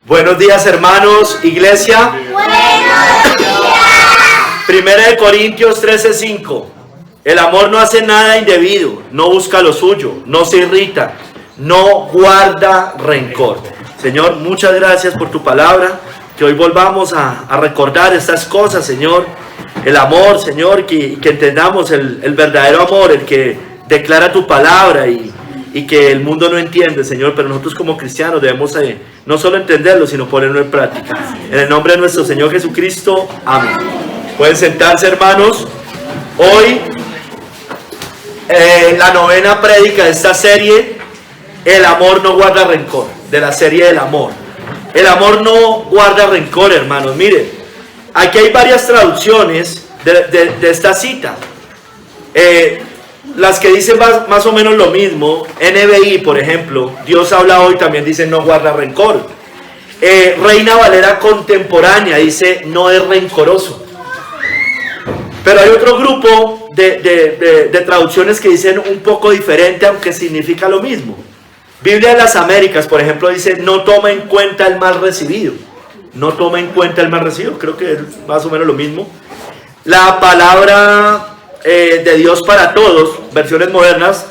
Buenos días, hermanos, iglesia. Buenos días. Primera de Corintios 13:5. El amor no hace nada indebido, no busca lo suyo, no se irrita, no guarda rencor. Señor, muchas gracias por tu palabra, que hoy volvamos a recordar estas cosas, Señor. El amor, Señor, que entendamos el verdadero amor, el que declara tu palabra y que el mundo no entiende, Señor, pero nosotros como cristianos debemos no solo entenderlo, sino ponerlo en práctica. En el nombre de nuestro Señor Jesucristo, amén. Pueden sentarse, hermanos. Hoy, la novena prédica de esta serie, el amor no guarda rencor, de la serie del amor. El amor no guarda rencor, hermanos. Miren, aquí hay varias traducciones de esta cita. Las que dicen más o menos lo mismo. NBI, por ejemplo, Dios habla hoy, también dice no guarda rencor. Reina Valera contemporánea dice no es rencoroso. Pero hay otro grupo de traducciones que dicen un poco diferente, aunque significa lo mismo. Biblia de las Américas, por ejemplo, dice no toma en cuenta el mal recibido. No toma en cuenta el mal recibido, creo que es más o menos lo mismo. La palabra de Dios para todos, versiones modernas,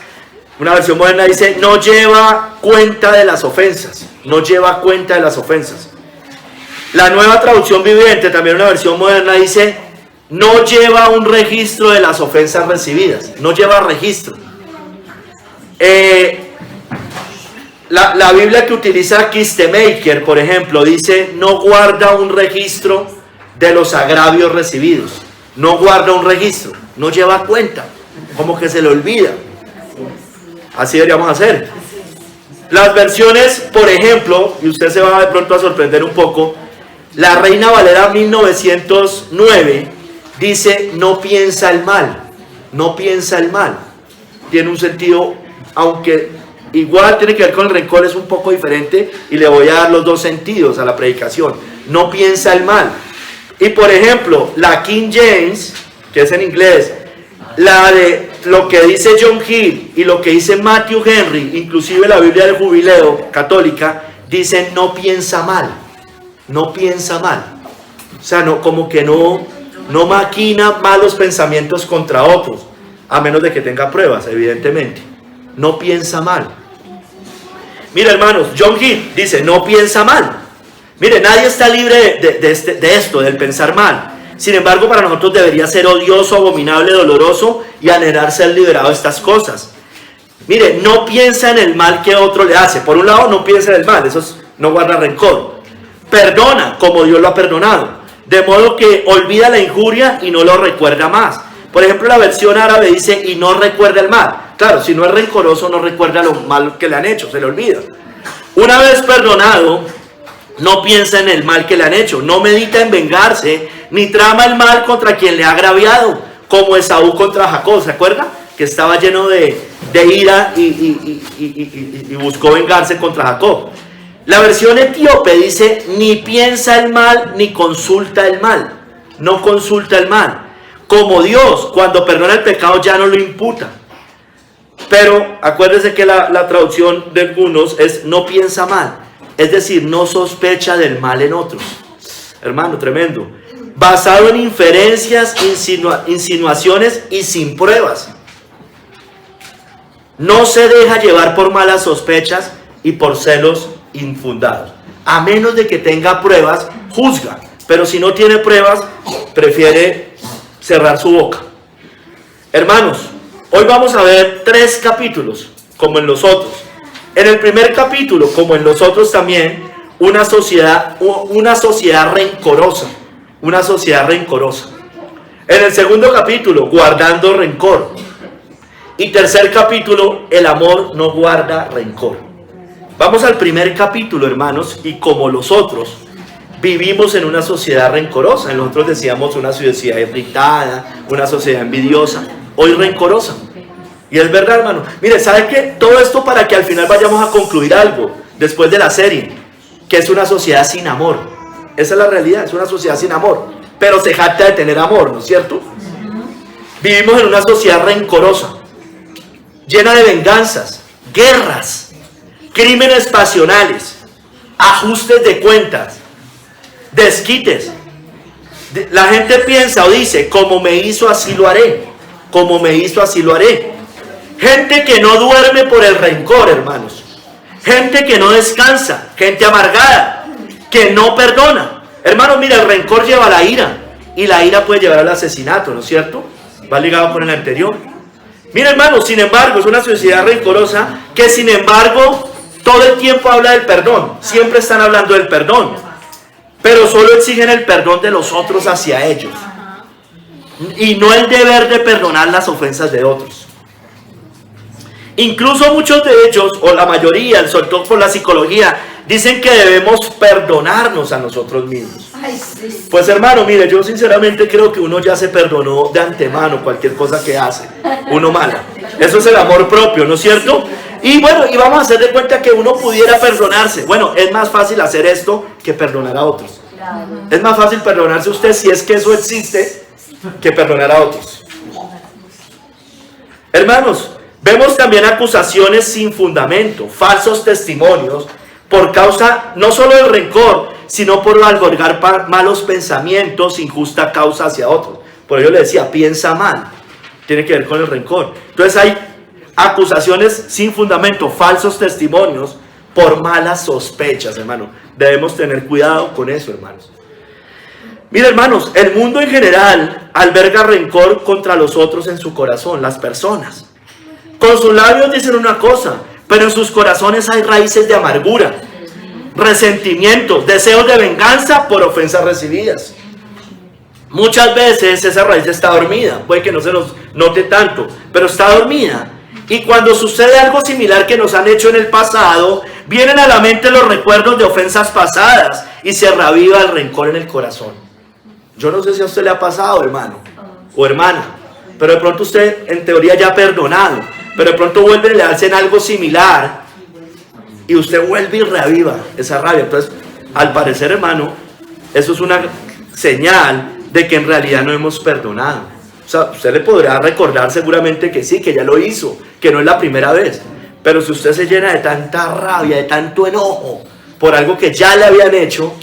una versión moderna dice no lleva cuenta de las ofensas, no lleva cuenta de las ofensas. La Nueva Traducción Viviente, también una versión moderna, dice no lleva un registro de las ofensas recibidas, no lleva registro. La Biblia que utiliza Kistemaker, por ejemplo, dice no guarda un registro de los agravios recibidos, no guarda un registro, no lleva cuenta, como que se le olvida. Así deberíamos hacer. Las versiones, por ejemplo, y usted se va de pronto a sorprender un poco, la Reina Valera 1909 dice no piensa el mal, no piensa el mal. Tiene un sentido, aunque igual tiene que ver con el rencor, es un poco diferente, y le voy a dar los dos sentidos a la predicación. No piensa el mal. Y por ejemplo, la King James, que es en inglés, la de lo que dice John Hill y lo que dice Matthew Henry, inclusive la Biblia del Jubileo católica, dicen no piensa mal, no piensa mal. O sea, no, como que no maquina malos pensamientos contra otros, a menos de que tenga pruebas, evidentemente. No piensa mal. Mira, hermanos, John Hill dice no piensa mal. Mire, nadie está libre de esto, del pensar mal. Sin embargo, para nosotros debería ser odioso, abominable, doloroso y anhelar ser liberado de estas cosas. Mire, no piensa en el mal que otro le hace. Por un lado, no piensa en el mal, eso no guarda rencor. Perdona como Dios lo ha perdonado. De modo que olvida la injuria y no lo recuerda más. Por ejemplo, la versión árabe dice y no recuerda el mal. Claro, si no es rencoroso, no recuerda lo mal que le han hecho, se le olvida. Una vez perdonado, no piensa en el mal que le han hecho, no medita en vengarse, ni trama el mal contra quien le ha agraviado, como Esaú contra Jacob, ¿se acuerda? Que estaba lleno de ira y buscó vengarse contra Jacob. La versión etíope dice, ni piensa el mal, ni consulta el mal, no consulta el mal. Como Dios, cuando perdona el pecado, ya no lo imputa. Pero acuérdense que la traducción de algunos es no piensa mal. Es decir, no sospecha del mal en otros. Hermano, tremendo. Basado en inferencias, insinuaciones y sin pruebas. No se deja llevar por malas sospechas y por celos infundados. A menos de que tenga pruebas, juzga. Pero si no tiene pruebas, prefiere cerrar su boca. Hermanos, hoy vamos a ver 3 capítulos, como en los otros. En el primer capítulo, como en los otros también, una sociedad rencorosa. Una sociedad rencorosa. En el segundo capítulo, guardando rencor. Y tercer capítulo, el amor no guarda rencor. Vamos al primer capítulo, hermanos, y como los otros, vivimos en una sociedad rencorosa. Nosotros decíamos una sociedad irritada, una sociedad envidiosa, hoy rencorosa. Y es verdad, hermano. Mire, ¿sabe qué? Todo esto para que al final vayamos a concluir algo, después de la serie, que es una sociedad sin amor. Esa es la realidad, es una sociedad sin amor. Pero se jacta de tener amor, ¿no es cierto? Vivimos en una sociedad rencorosa, llena de venganzas, guerras, crímenes pasionales, ajustes de cuentas, desquites. La gente piensa o dice, como me hizo así lo haré, como me hizo así lo haré. Gente que no duerme por el rencor, hermanos. Gente que no descansa, gente amargada, que no perdona. Hermanos, mira, el rencor lleva a la ira, y la ira puede llevar al asesinato, ¿no es cierto? Va ligado con el anterior. Mira, hermanos, sin embargo, es una sociedad rencorosa que, sin embargo, todo el tiempo habla del perdón. Siempre están hablando del perdón, pero solo exigen el perdón de los otros hacia ellos, y no el deber de perdonar las ofensas de otros. Incluso muchos de ellos, o la mayoría, sobre todo por la psicología, dicen que debemos perdonarnos a nosotros mismos. Pues hermano, mire, yo sinceramente creo que uno ya se perdonó de antemano cualquier cosa que hace, uno mala. Eso es el amor propio, ¿no es cierto? Y bueno, y vamos a hacer de cuenta que uno pudiera perdonarse. Bueno, es más fácil hacer esto que perdonar a otros. Es más fácil perdonarse usted, si es que eso existe, que perdonar a otros. Hermanos, vemos también acusaciones sin fundamento, falsos testimonios, por causa no solo del rencor, sino por albergar malos pensamientos, injusta causa hacia otros. Por ello le decía, piensa mal, tiene que ver con el rencor. Entonces hay acusaciones sin fundamento, falsos testimonios, por malas sospechas, hermano. Debemos tener cuidado con eso, hermanos. Mira, hermanos, el mundo en general alberga rencor contra los otros en su corazón, las personas. Con sus labios dicen una cosa, pero en sus corazones hay raíces de amargura, resentimientos, deseos de venganza por ofensas recibidas. Muchas veces esa raíz está dormida, puede que no se nos note tanto, pero está dormida. Y cuando sucede algo similar que nos han hecho en el pasado, vienen a la mente los recuerdos de ofensas pasadas y se reaviva el rencor en el corazón. Yo no sé si a usted le ha pasado, hermano o hermana, pero de pronto usted en teoría ya ha perdonado, pero de pronto vuelve y le hacen algo similar y usted vuelve y reaviva esa rabia. Entonces, al parecer, hermano, eso es una señal de que en realidad no hemos perdonado. O sea, usted le podrá recordar seguramente que sí, que ya lo hizo, que no es la primera vez, pero si usted se llena de tanta rabia, de tanto enojo por algo que ya le habían hecho,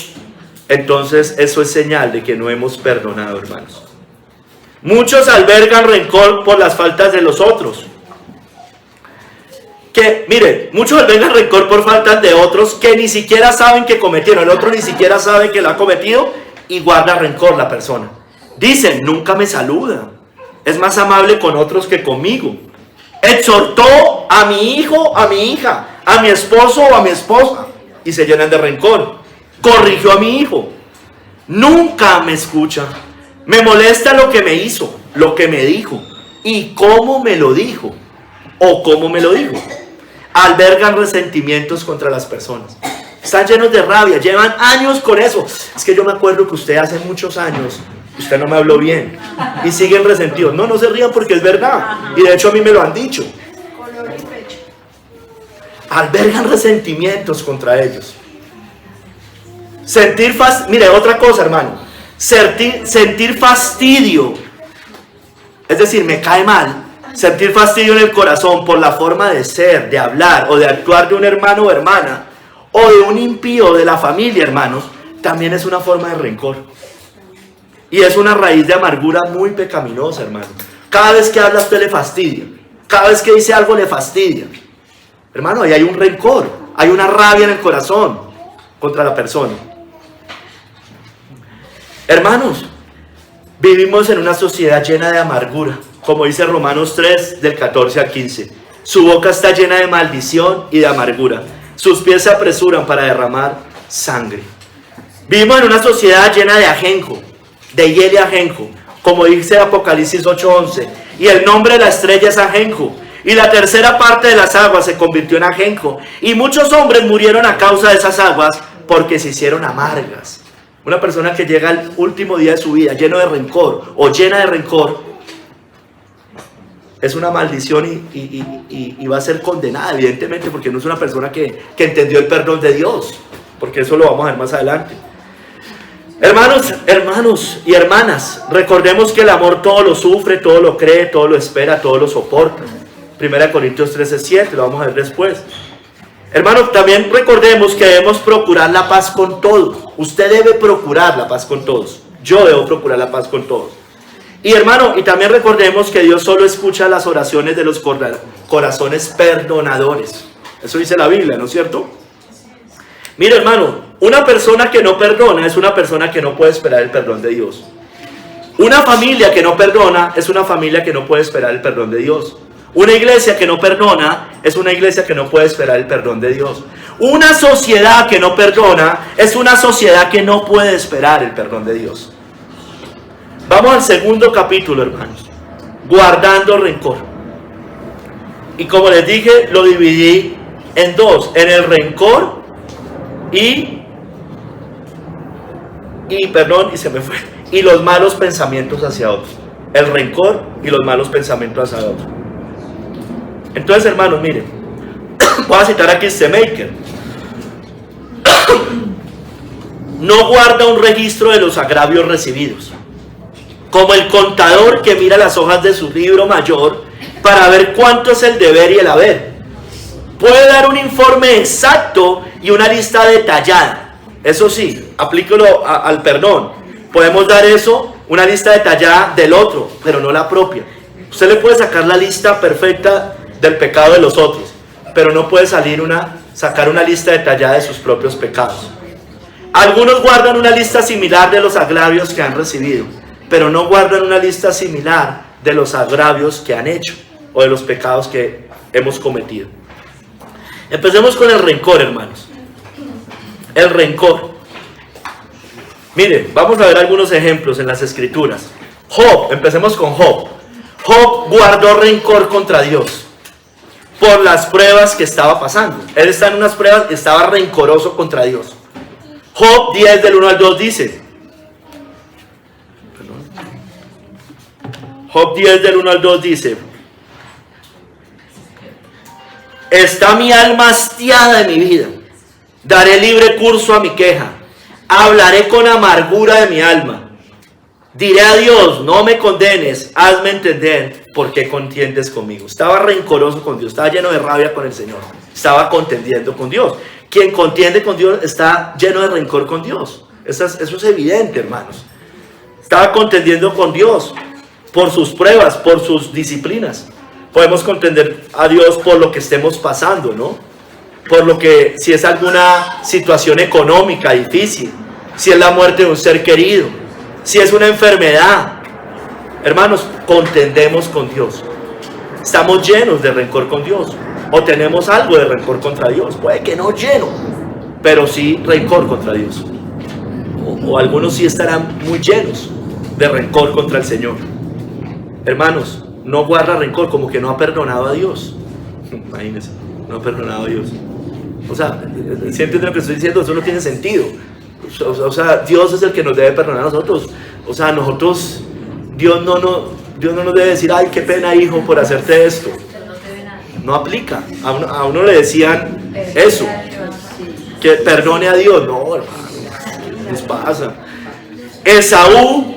entonces eso es señal de que no hemos perdonado, hermanos. Muchos albergan rencor por las faltas de los otros. Que, mire, muchos albergan rencor por faltas de otros que ni siquiera saben que cometieron. El otro ni siquiera sabe que lo ha cometido y guarda rencor la persona. Dicen, nunca me saluda, es más amable con otros que conmigo. Exhortó a mi hijo, a mi hija, a mi esposo o a mi esposa y se llenan de rencor. Corrigió a mi hijo, nunca me escucha. Me molesta lo que me hizo, lo que me dijo y cómo me lo dijo o cómo me lo dijo. Albergan resentimientos contra las personas. Están llenos de rabia, llevan años con eso. Es que yo me acuerdo que usted hace muchos años, usted no me habló bien. Y siguen resentidos. No, no se rían porque es verdad. Y de hecho a mí me lo han dicho. Albergan resentimientos contra ellos. Mire, otra cosa, hermano. Sentir fastidio. Es decir, me cae mal. Sentir fastidio en el corazón por la forma de ser, de hablar o de actuar de un hermano o hermana, o de un impío de la familia, hermanos, también es una forma de rencor. Y es una raíz de amargura muy pecaminosa, hermano. Cada vez que habla usted le fastidia. Cada vez que dice algo le fastidia. Hermano, ahí hay un rencor, hay una rabia en el corazón contra la persona. Hermanos, vivimos en una sociedad llena de amargura, como dice Romanos 3, del 14 al 15. Su boca está llena de maldición y de amargura. Sus pies se apresuran para derramar sangre. Vivimos en una sociedad llena de ajenjo, de hiel y ajenjo, como dice Apocalipsis 8:11. Y el nombre de la estrella es ajenjo. Y la tercera parte de las aguas se convirtió en ajenjo. Y muchos hombres murieron a causa de esas aguas porque se hicieron amargas. Una persona que llega al último día de su vida lleno de rencor o llena de rencor es una maldición y va a ser condenada, evidentemente, porque no es una persona que entendió el perdón de Dios, porque eso lo vamos a ver más adelante. Hermanos y hermanas, recordemos que el amor todo lo sufre, todo lo cree, todo lo espera, todo lo soporta. 1 Corintios 13:7, lo vamos a ver después. Hermano, también recordemos que debemos procurar la paz con todos. Usted debe procurar la paz con todos. Yo debo procurar la paz con todos. Y hermano, y también recordemos que Dios solo escucha las oraciones de los corazones perdonadores. Eso dice la Biblia, ¿no es cierto? Mire, hermano, una persona que no perdona es una persona que no puede esperar el perdón de Dios. Una familia que no perdona es una familia que no puede esperar el perdón de Dios. Una iglesia que no perdona es una iglesia que no puede esperar el perdón de Dios. Una sociedad que no perdona es una sociedad que no puede esperar el perdón de Dios. Vamos al segundo capítulo, hermanos. Guardando rencor. Y como les dije, lo dividí en dos. En el rencor y los malos pensamientos hacia otros. El rencor y los malos pensamientos hacia otros. Entonces, hermanos, miren, voy a citar aquí este Maker. No guarda un registro de los agravios recibidos, como el contador que mira las hojas de su libro mayor para ver cuánto es el deber y el haber. Puede dar un informe exacto y una lista detallada. Eso sí, aplíquelo al perdón. Podemos dar eso, una lista detallada del otro, pero no la propia. Usted le puede sacar la lista perfecta del pecado de los otros, pero no puede sacar una lista detallada de sus propios pecados. Algunos guardan una lista similar de los agravios que han recibido, pero no guardan una lista similar de los agravios que han hecho o de los pecados que hemos cometido. Empecemos con el rencor, hermanos. El rencor. Miren, vamos a ver algunos ejemplos en las escrituras. Job, empecemos con Job. Job guardó rencor contra Dios por las pruebas que estaba pasando. Él está en unas pruebas y estaba rencoroso contra Dios. Job 10 del 1 al 2 dice. Job 10 del 1 al 2 dice: está mi alma hastiada de mi vida, daré libre curso a mi queja, hablaré con amargura de mi alma. Diré a Dios, no me condenes, hazme entender por qué contiendes conmigo. Estaba rencoroso con Dios, estaba lleno de rabia con el Señor, estaba contendiendo con Dios. Quien contiende con Dios está lleno de rencor con Dios. Eso es evidente, hermanos. Estaba contendiendo con Dios por sus pruebas, por sus disciplinas. Podemos contender a Dios por lo que estemos pasando, ¿no? Por lo que, si es alguna situación económica difícil, si es la muerte de un ser querido, si es una enfermedad. Hermanos, contendemos con Dios. Estamos llenos de rencor con Dios, o tenemos algo de rencor contra Dios. Puede que no lleno, pero sí rencor contra Dios. O algunos sí estarán muy llenos de rencor contra el Señor. Hermanos, no guarda rencor, como que no ha perdonado a Dios. Imagínense, no ha perdonado a Dios. O sea, ¿sí entienden lo que estoy diciendo? Eso no tiene sentido. O sea, Dios es el que nos debe perdonar a nosotros. O sea, nosotros, Dios no nos debe decir, ay, qué pena, hijo, por hacerte esto. No aplica. A uno le decían eso, que perdone a Dios. No, hermano, les pasa. Esaú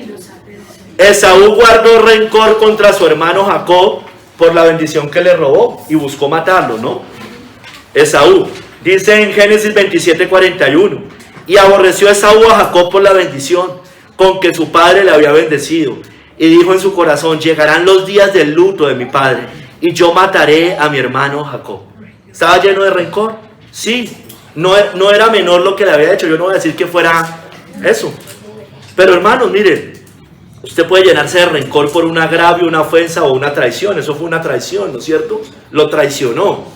guardó rencor contra su hermano Jacob por la bendición que le robó y buscó matarlo, ¿no? Esaú, dice en Génesis 27:41, y aborreció Esaú a Jacob por la bendición con que su padre le había bendecido, y dijo en su corazón, llegarán los días del luto de mi padre, y yo mataré a mi hermano Jacob. ¿Estaba lleno de rencor? Sí, no era menor lo que le había hecho. Yo no voy a decir que fuera eso, pero hermanos, miren, usted puede llenarse de rencor por un agravio, una ofensa o una traición. Eso fue una traición, ¿no es cierto? Lo traicionó.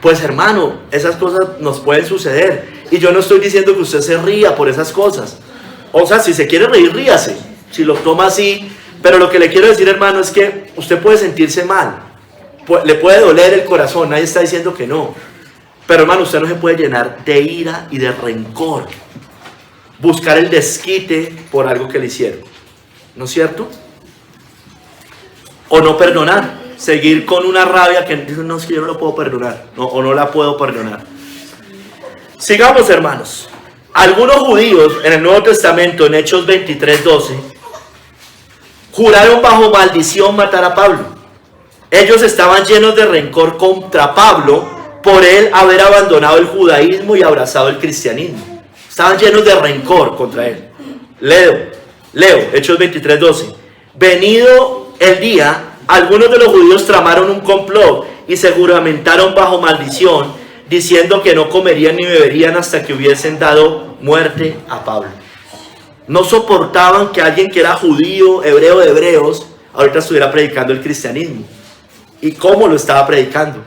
Pues hermano, esas cosas nos pueden suceder. Y yo no estoy diciendo que usted se ría por esas cosas. O sea, si se quiere reír, ríase. Si lo toma así. Pero lo que le quiero decir, hermano, es que usted puede sentirse mal. Le puede doler el corazón. Nadie está diciendo que no. Pero hermano, usted no se puede llenar de ira y de rencor. Buscar el desquite por algo que le hicieron. ¿No es cierto? O no perdonar, seguir con una rabia que dice, no, es que yo no lo puedo perdonar, no, o no la puedo perdonar. Sigamos, hermanos. Algunos judíos en el Nuevo Testamento, en Hechos 23:12, juraron bajo maldición matar a Pablo. Ellos estaban llenos de rencor contra Pablo por él haber abandonado el judaísmo y abrazado el cristianismo. Estaban llenos de rencor contra él. Leo, Hechos 23:12. Venido el día, algunos de los judíos tramaron un complot y se juramentaron bajo maldición, diciendo que no comerían ni beberían hasta que hubiesen dado muerte a Pablo. No soportaban que alguien que era judío, hebreo de hebreos, ahorita estuviera predicando el cristianismo. ¿Y cómo lo estaba predicando?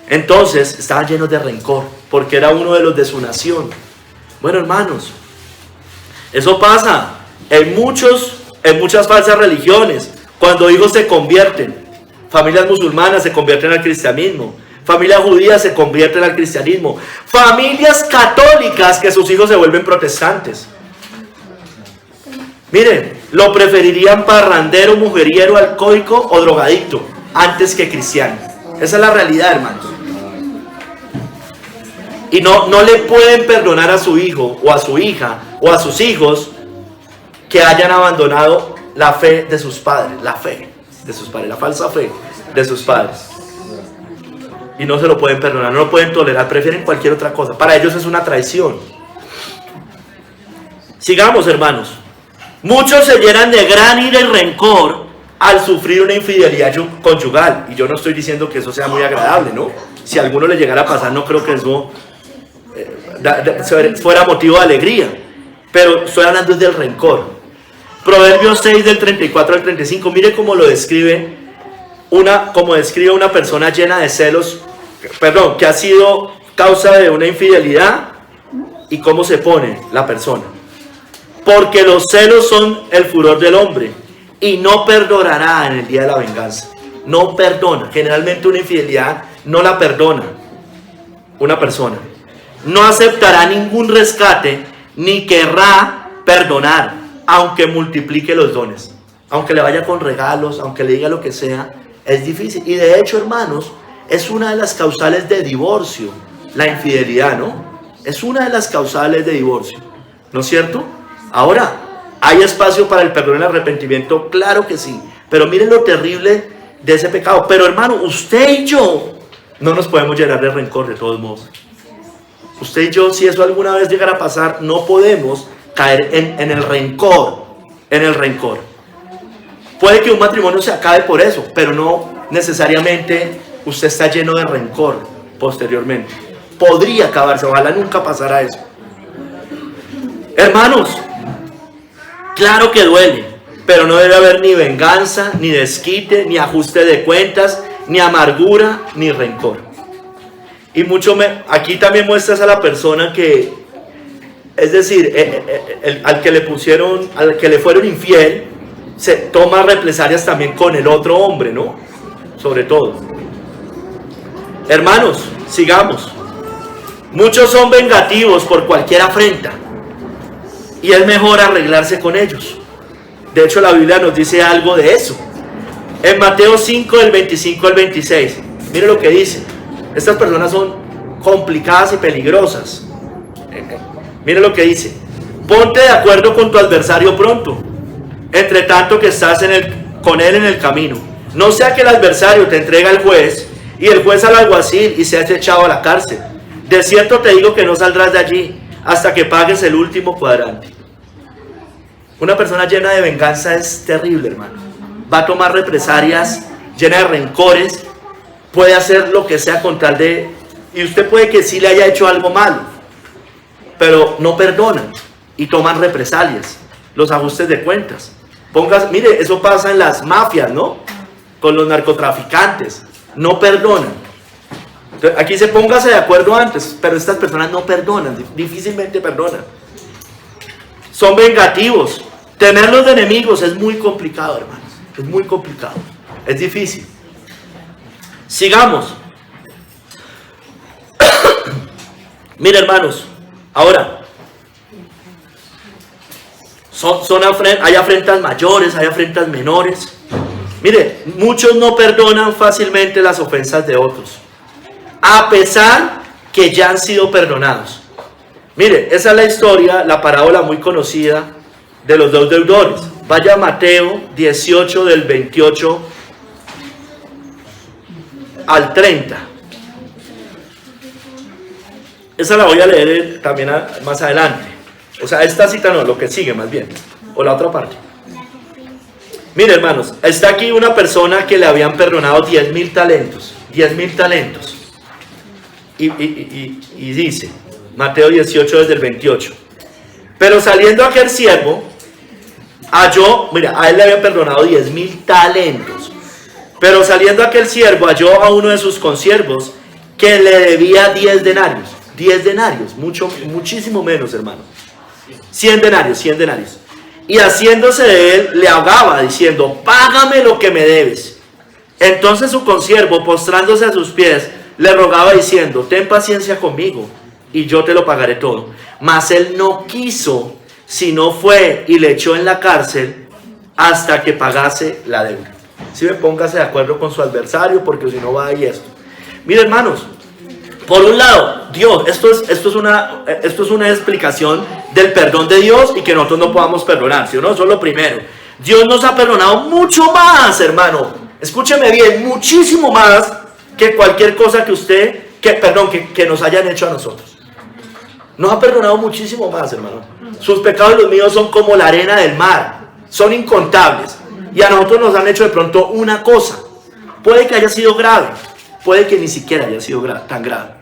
Entonces estaban llenos de rencor, porque era uno de los de su nación. Bueno, hermanos, eso pasa en muchas falsas religiones. Cuando hijos se convierten, familias musulmanas se convierten al cristianismo, familias judías se convierten al cristianismo, familias católicas que sus hijos se vuelven protestantes. Miren, lo preferirían parrandero, mujeriero, alcohólico o drogadicto antes que cristiano. Esa es la realidad, hermanos. Y no le pueden perdonar a su hijo o a su hija o a sus hijos que hayan abandonado la fe de sus padres, la falsa fe de sus padres. Y no se lo pueden perdonar, no lo pueden tolerar, prefieren cualquier otra cosa. Para ellos es una traición. Sigamos, hermanos. Muchos se llenan de gran ira y rencor al sufrir una infidelidad conyugal. Y yo no estoy diciendo que eso sea muy agradable, ¿no? Si a alguno le llegara a pasar, no creo que eso fuera motivo de alegría. Pero estoy hablando del rencor. Proverbios 6 del 34 al 35. Mire cómo lo describe una persona llena de celos, que ha sido causa de una infidelidad, y cómo se pone la persona. Porque los celos son el furor del hombre, y no perdonará en el día de la venganza. No perdona. Generalmente una infidelidad no la perdona una persona. No aceptará ningún rescate, ni querrá perdonar, aunque multiplique los dones. Aunque le vaya con regalos, aunque le diga lo que sea, es difícil. Y de hecho, hermanos, es una de las causales de divorcio, la infidelidad, ¿no? Es una de las causales de divorcio, ¿no es cierto? Ahora, ¿hay espacio para el perdón y el arrepentimiento? Claro que sí. Pero miren lo terrible de ese pecado. Pero hermano, usted y yo no nos podemos llenar de rencor de todos modos. Usted y yo, si eso alguna vez llegara a pasar, no podemos caer en el rencor. En el rencor. Puede que un matrimonio se acabe por eso, pero no necesariamente usted está lleno de rencor posteriormente. Podría acabarse, ojalá nunca pasara eso. Hermanos, claro que duele, pero no debe haber ni venganza, ni desquite, ni ajuste de cuentas, ni amargura, ni rencor. Y aquí también muestras a la persona que, es decir, al que le fueron infiel, se toma represalias también con el otro hombre, ¿no? Sobre todo. Hermanos, sigamos. Muchos son vengativos por cualquier afrenta, y es mejor arreglarse con ellos. De hecho, la Biblia nos dice algo de eso. En Mateo 5, del 25 al 26. Mire lo que dice. Estas personas son complicadas y peligrosas. Mire lo que dice. Ponte de acuerdo con tu adversario pronto, entre tanto que estás con él en el camino. No sea que el adversario te entregue al juez, y el juez al alguacil, y seas echado a la cárcel. De cierto te digo que no saldrás de allí hasta que pagues el último cuadrante. Una persona llena de venganza es terrible, hermano. Va a tomar represalias, llena de rencores, puede hacer lo que sea con tal de... Y usted puede que sí le haya hecho algo malo, pero no perdonan y toman represalias, los ajustes de cuentas. Mire, eso pasa en las mafias, ¿no? Con los narcotraficantes, no perdonan. Entonces, aquí se póngase de acuerdo antes, pero estas personas no perdonan, difícilmente perdonan. Son vengativos. Tenerlos de enemigos es muy complicado, hermanos. Es muy complicado. Es difícil. Sigamos. Mire, hermanos. Ahora. Hay afrentas mayores, hay afrentas menores. Mire, muchos no perdonan fácilmente las ofensas de otros, a pesar que ya han sido perdonados. Mire, esa es la historia, la parábola muy conocida de los dos deudores. Vaya a Mateo 18 del 28 al 30. esa la voy a leer también más adelante. O sea, esta cita no, lo que sigue más bien. O la otra parte. Mire, hermanos, está aquí una persona que le habían perdonado 10.000 talentos. 10.000 talentos. Y dice, Mateo 18 desde el 28. Pero saliendo aquel siervo, halló, mira, a él le habían perdonado 10.000 talentos. Pero saliendo aquel siervo, halló a uno de sus consiervos que le debía 10 denarios. 10 denarios, muchísimo menos, hermano. 100 denarios, 100 denarios. Y haciéndose de él, le ahogaba, diciendo, págame lo que me debes. Entonces su consiervo, postrándose a sus pies, le rogaba diciendo, ten paciencia conmigo, y yo te lo pagaré todo. Mas él no quiso, sino fue y le echó en la cárcel hasta que pagase la deuda. Si me póngase de acuerdo con su adversario, porque si no va ahí esto. Mire, hermanos, por un lado, Dios, esto es una explicación del perdón de Dios y que nosotros no podamos perdonar, ¿sí o no? Eso es lo primero. Dios nos ha perdonado mucho más, hermano. Escúcheme bien, muchísimo más que cualquier cosa que nos hayan hecho a nosotros. Nos ha perdonado muchísimo más, hermano. Sus pecados y los míos son como la arena del mar, son incontables. Y a nosotros nos han hecho de pronto una cosa. Puede que haya sido grave, puede que ni siquiera haya sido tan grave.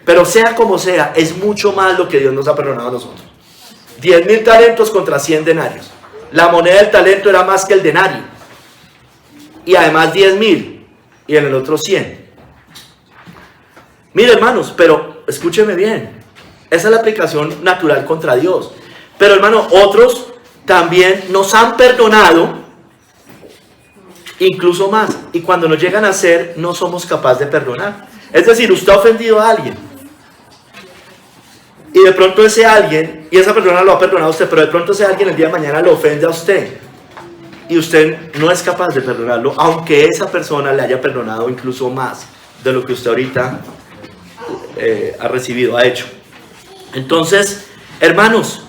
Pero sea como sea, es mucho más lo que Dios nos ha perdonado a nosotros. 10.000 talentos contra 100 denarios. La moneda del talento era más que el denario. Y además 10.000. Y en el otro 100. Mire, hermanos, pero escúcheme bien. Esa es la aplicación natural contra Dios. Pero, hermano, otros también nos han perdonado incluso más. Y cuando nos llegan a hacer, no somos capaces de perdonar. Es decir, usted ha ofendido a alguien. Y de pronto ese alguien, y esa persona lo ha perdonado a usted, pero de pronto ese alguien el día de mañana lo ofende a usted. Y usted no es capaz de perdonarlo, aunque esa persona le haya perdonado incluso más de lo que usted ahorita ha recibido, ha hecho. Entonces, hermanos,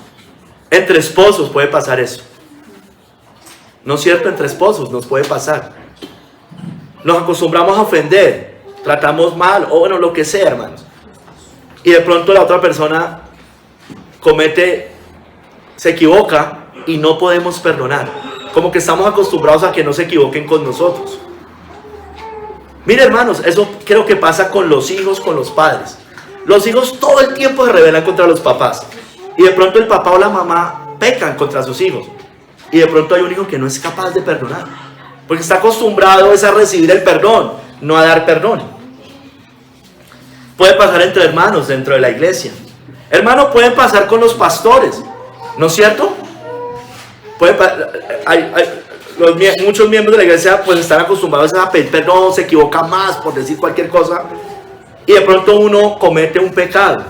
entre esposos puede pasar eso. ¿No es cierto? Entre esposos nos puede pasar. Nos acostumbramos a ofender, tratamos mal, o bueno, lo que sea, hermanos. Y de pronto la otra persona se equivoca y no podemos perdonar. Como que estamos acostumbrados a que no se equivoquen con nosotros. Mire, hermanos, eso creo que pasa con los hijos, con los padres. Los hijos todo el tiempo se rebelan contra los papás. Y de pronto el papá o la mamá pecan contra sus hijos. Y de pronto hay un hijo que no es capaz de perdonar. Porque está acostumbrado a recibir el perdón, no a dar perdón. Puede pasar entre hermanos dentro de la iglesia. Hermano, pueden pasar con los pastores, ¿no es cierto? Muchos miembros de la iglesia pues están acostumbrados a pedir perdón, se equivocan más por decir cualquier cosa. Y de pronto uno comete un pecado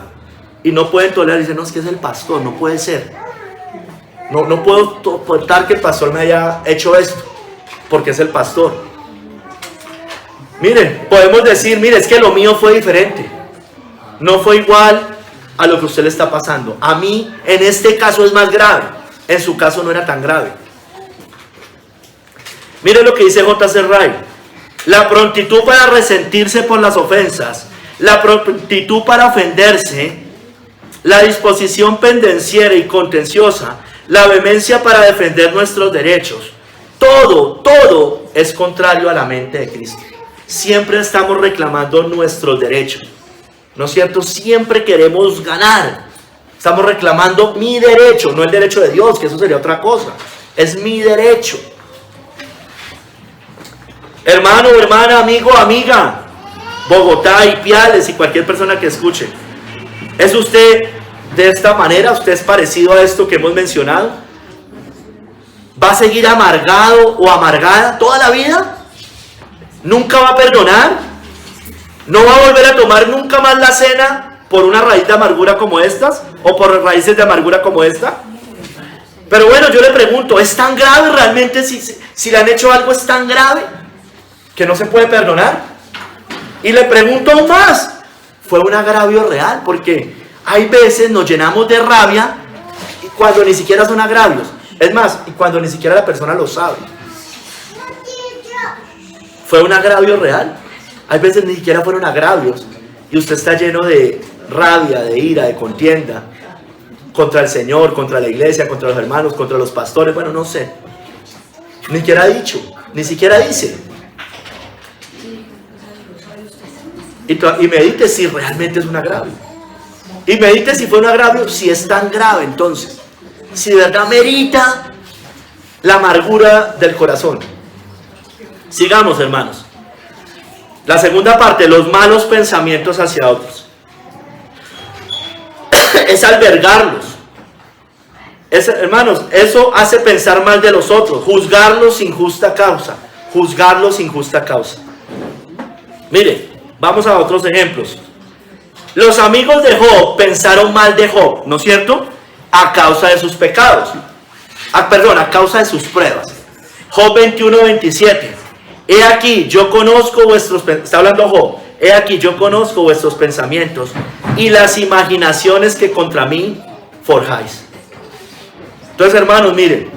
y no pueden tolerar, dicen, no, es que es el pastor, no puede ser. No puedo soportar que el pastor me haya hecho esto, porque es el pastor. Miren, podemos decir, mire, es que lo mío fue diferente. No fue igual a lo que a usted le está pasando. A mí, en este caso es más grave. En su caso no era tan grave. Mire lo que dice J.C. Ryle. La prontitud para resentirse por las ofensas, la prontitud para ofenderse, la disposición pendenciera y contenciosa, la vehemencia para defender nuestros derechos, todo es contrario a la mente de Cristo. Siempre estamos reclamando nuestros derechos, ¿no es cierto? Siempre queremos ganar. Estamos reclamando mi derecho, no el derecho de Dios, que eso sería otra cosa. Es mi derecho. Hermano, hermana, amigo, amiga, Bogotá, Ipiales y cualquier persona que escuche. ¿Es usted de esta manera? ¿Usted es parecido a esto que hemos mencionado? ¿Va a seguir amargado o amargada toda la vida? ¿Nunca va a perdonar? ¿No va a volver a tomar nunca más la cena por una raíz de amargura como estas? ¿O por raíces de amargura como esta? Pero bueno, yo le pregunto, ¿es tan grave realmente? Si le han hecho algo, ¿es tan grave que no se puede perdonar? Y le pregunto aún más, ¿fue un agravio real? Porque hay veces nos llenamos de rabia cuando ni siquiera son agravios. Es más, y cuando ni siquiera la persona lo sabe. ¿Fue un agravio real? Hay veces ni siquiera fueron agravios y usted está lleno de rabia, de ira, de contienda contra el Señor, contra la iglesia, contra los hermanos, contra los pastores, bueno, no sé. Ni siquiera ha dicho, ni siquiera dice. Y medite si realmente es un agravio. Y medite si fue un agravio, si es tan grave entonces. Si de verdad merita la amargura del corazón. Sigamos, hermanos. La segunda parte, los malos pensamientos hacia otros. Es albergarlos. Hermanos, eso hace pensar mal de los otros. Juzgarlos sin justa causa. Juzgarlos sin justa causa. Mire, vamos a otros ejemplos. Los amigos de Job pensaron mal de Job, ¿no es cierto? A causa de sus pecados. A causa de sus pruebas. Job 21:27. He aquí, yo conozco vuestros... Está hablando Job. He aquí, yo conozco vuestros pensamientos y las imaginaciones que contra mí forjáis. Entonces, hermanos, miren.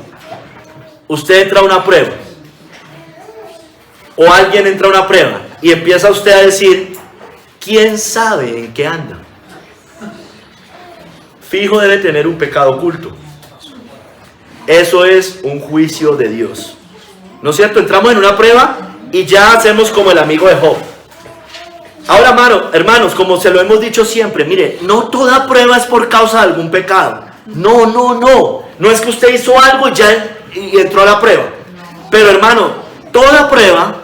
Usted entra a una prueba. O alguien entra a una prueba. Y empieza usted a decir, ¿quién sabe en qué anda? Fijo debe tener un pecado oculto. Eso es un juicio de Dios. ¿No es cierto? Entramos en una prueba y ya hacemos como el amigo de Job. Ahora, hermanos, como se lo hemos dicho siempre, mire, no toda prueba es por causa de algún pecado. No. No es que usted hizo algo y entró a la prueba. Pero, hermano, toda prueba,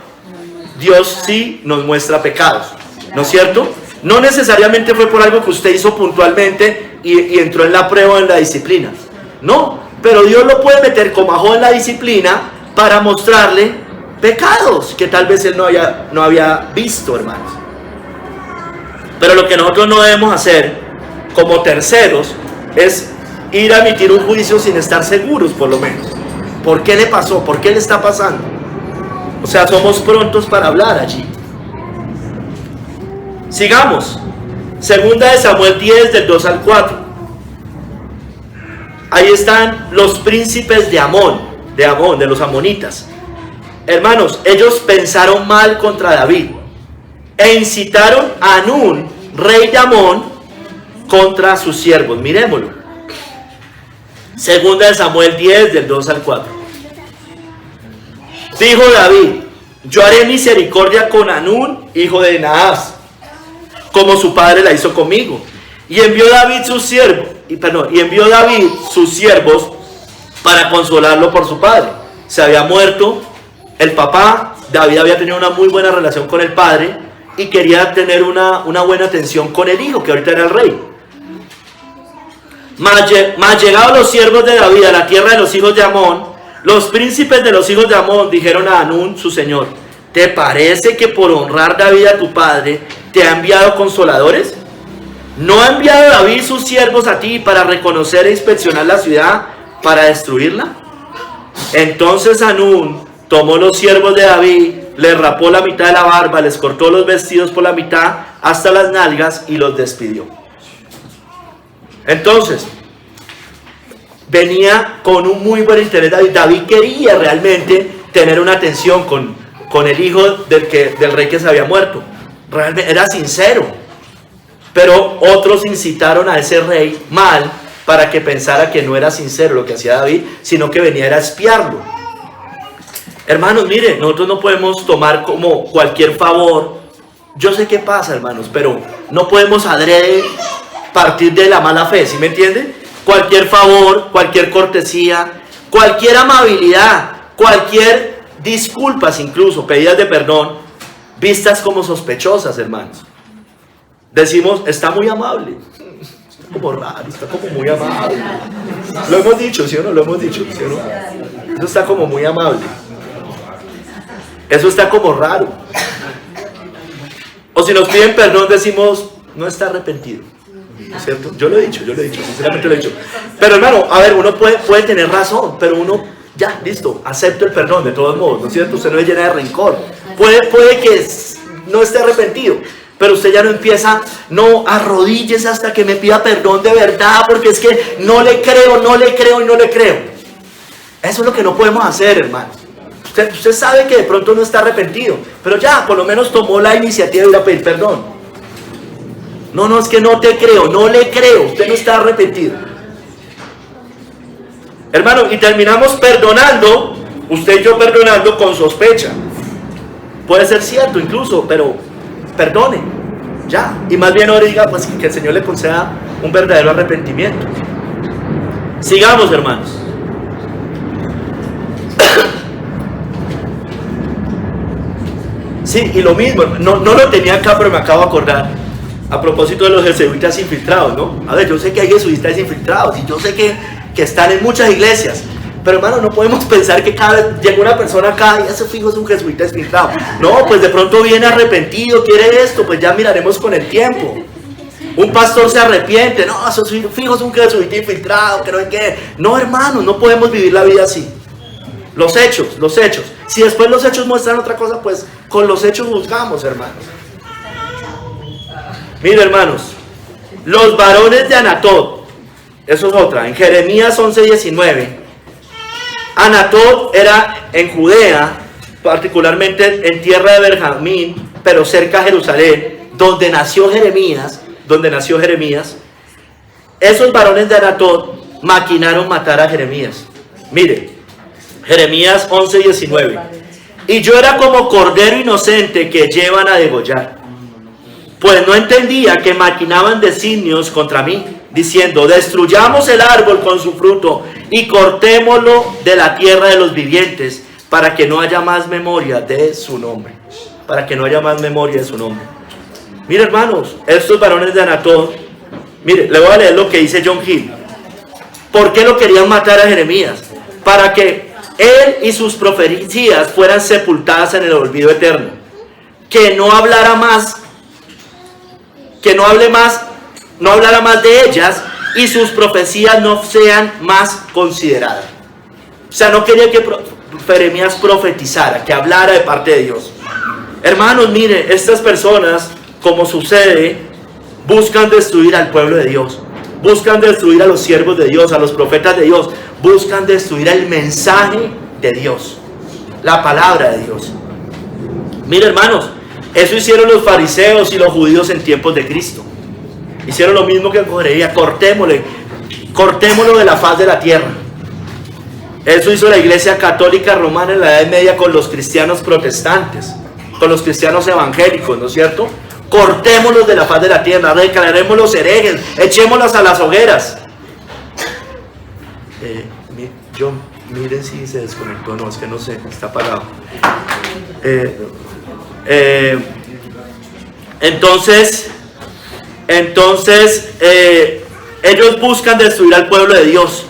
Dios sí nos muestra pecados. ¿No es cierto? No necesariamente fue por algo que usted hizo puntualmente y entró en la prueba o en la disciplina. No, pero Dios lo puede meter como a Job en la disciplina para mostrarle pecados que tal vez él no había visto, hermanos. Pero lo que nosotros no debemos hacer como terceros es ir a emitir un juicio sin estar seguros, por lo menos. ¿Por qué le pasó? ¿Por qué le está pasando? O sea, somos prontos para hablar allí. Sigamos. Segunda de Samuel 10, del 2 al 4. Ahí están los príncipes de Amón, de los amonitas. Hermanos, ellos pensaron mal contra David e incitaron a Anún, rey de Amón, contra sus siervos. Miremoslo. Segunda de Samuel 10, del 2 al 4. Dijo David, yo haré misericordia con Anún, hijo de Naas, como su padre la hizo conmigo. Y envió David sus siervos para consolarlo por su padre. Se había muerto el papá, David había tenido una muy buena relación con el padre y quería tener una buena atención con el hijo, que ahorita era el rey. Mas llegados los siervos de David a la tierra de los hijos de Amón, los príncipes de los hijos de Amón dijeron a Anún, su señor, ¿te parece que por honrar David a tu padre te ha enviado consoladores? ¿No ha enviado David sus siervos a ti para reconocer e inspeccionar la ciudad para destruirla? Entonces Anún tomó los siervos de David, les rapó la mitad de la barba, les cortó los vestidos por la mitad hasta las nalgas y los despidió. Entonces, venía con un muy buen interés David. David quería realmente tener una atención con el hijo del rey que se había muerto. Realmente era sincero. Pero otros incitaron a ese rey mal para que pensara que no era sincero lo que hacía David, sino que venía a espiarlo. Hermanos, mire, nosotros no podemos tomar como cualquier favor. Yo sé qué pasa, hermanos, pero no podemos adrede partir de la mala fe, ¿sí me entienden? Cualquier favor, cualquier cortesía, cualquier amabilidad, cualquier disculpas, incluso pedidas de perdón, vistas como sospechosas, hermanos. Decimos, está muy amable. Está como raro, está como muy amable. Lo hemos dicho, ¿sí o no? Lo hemos dicho, ¿sí o no? Eso está como muy amable. Eso está como raro. O si nos piden perdón, decimos, no está arrepentido. ¿Cierto? Yo lo he dicho, sinceramente lo he dicho. Pero hermano, a ver, uno puede tener razón, pero uno, ya, listo, acepto el perdón de todos modos, ¿no es cierto? Usted no es llena de rencor. Puede que no esté arrepentido, pero usted ya no empieza, no, arrodíllese hasta que me pida perdón de verdad, porque es que no le creo. Eso es lo que no podemos hacer, hermano. Usted sabe que de pronto no está arrepentido, pero ya, por lo menos tomó la iniciativa de ir a pedir perdón. No, es que no te creo, no le creo, usted no está arrepentido. Hermano, y terminamos perdonando, usted y yo perdonando con sospecha. Puede ser cierto incluso, pero perdone, ya. Y más bien ahora diga, pues que el Señor le conceda un verdadero arrepentimiento. Sigamos, hermanos. Sí, y lo mismo, no lo tenía acá, pero me acabo de acordar. A propósito de los jesuitas infiltrados, ¿no? A ver, yo sé que hay jesuitas infiltrados y yo sé que están en muchas iglesias. Pero hermano, no podemos pensar que cada vez llega una persona acá y ese fijo es un jesuita infiltrado. No, pues de pronto viene arrepentido, quiere esto, pues ya miraremos con el tiempo. Un pastor se arrepiente, no, eso fijo es un jesuita infiltrado, que no hay que... No, hermano, no podemos vivir la vida así. Los hechos. Si después los hechos muestran otra cosa, pues con los hechos juzgamos, hermanos. Mire, hermanos, los varones de Anatot, eso es otra, en Jeremías 11:19. Anatot era en Judea, particularmente en tierra de Benjamín, pero cerca de Jerusalén, donde nació Jeremías. Esos varones de Anatot maquinaron matar a Jeremías. Mire, Jeremías 11:19. Y yo era como cordero inocente que llevan a degollar, pues no entendía que maquinaban designios contra mí, diciendo, destruyamos el árbol con su fruto y cortémoslo de la tierra de los vivientes, para que no haya más memoria de su nombre. Mire, hermanos, estos varones de Anatot, mire, le voy a leer lo que dice John Hill. ¿Por qué lo querían matar a Jeremías? Para que él y sus profecías fueran sepultadas en el olvido eterno. Que no hablara más de ellas y sus profecías no sean más consideradas. O sea, no quería que Jeremías profetizara, que hablara de parte de Dios. Hermanos, mire, estas personas, como sucede, buscan destruir al pueblo de Dios, buscan destruir a los siervos de Dios, a los profetas de Dios, buscan destruir el mensaje de Dios, la palabra de Dios. Mire, hermanos, eso hicieron los fariseos y los judíos en tiempos de Cristo. Hicieron lo mismo que con Jeremías, cortémoslo de la faz de la tierra. Eso hizo la Iglesia Católica Romana en la Edad Media con los cristianos protestantes, con los cristianos evangélicos, ¿no es cierto? Cortémoslos de la faz de la tierra, declaremos los herejes, echémoslos a las hogueras. Miren si se desconectó, no, es que no sé, está apagado. Entonces, ellos buscan destruir al pueblo de Dios.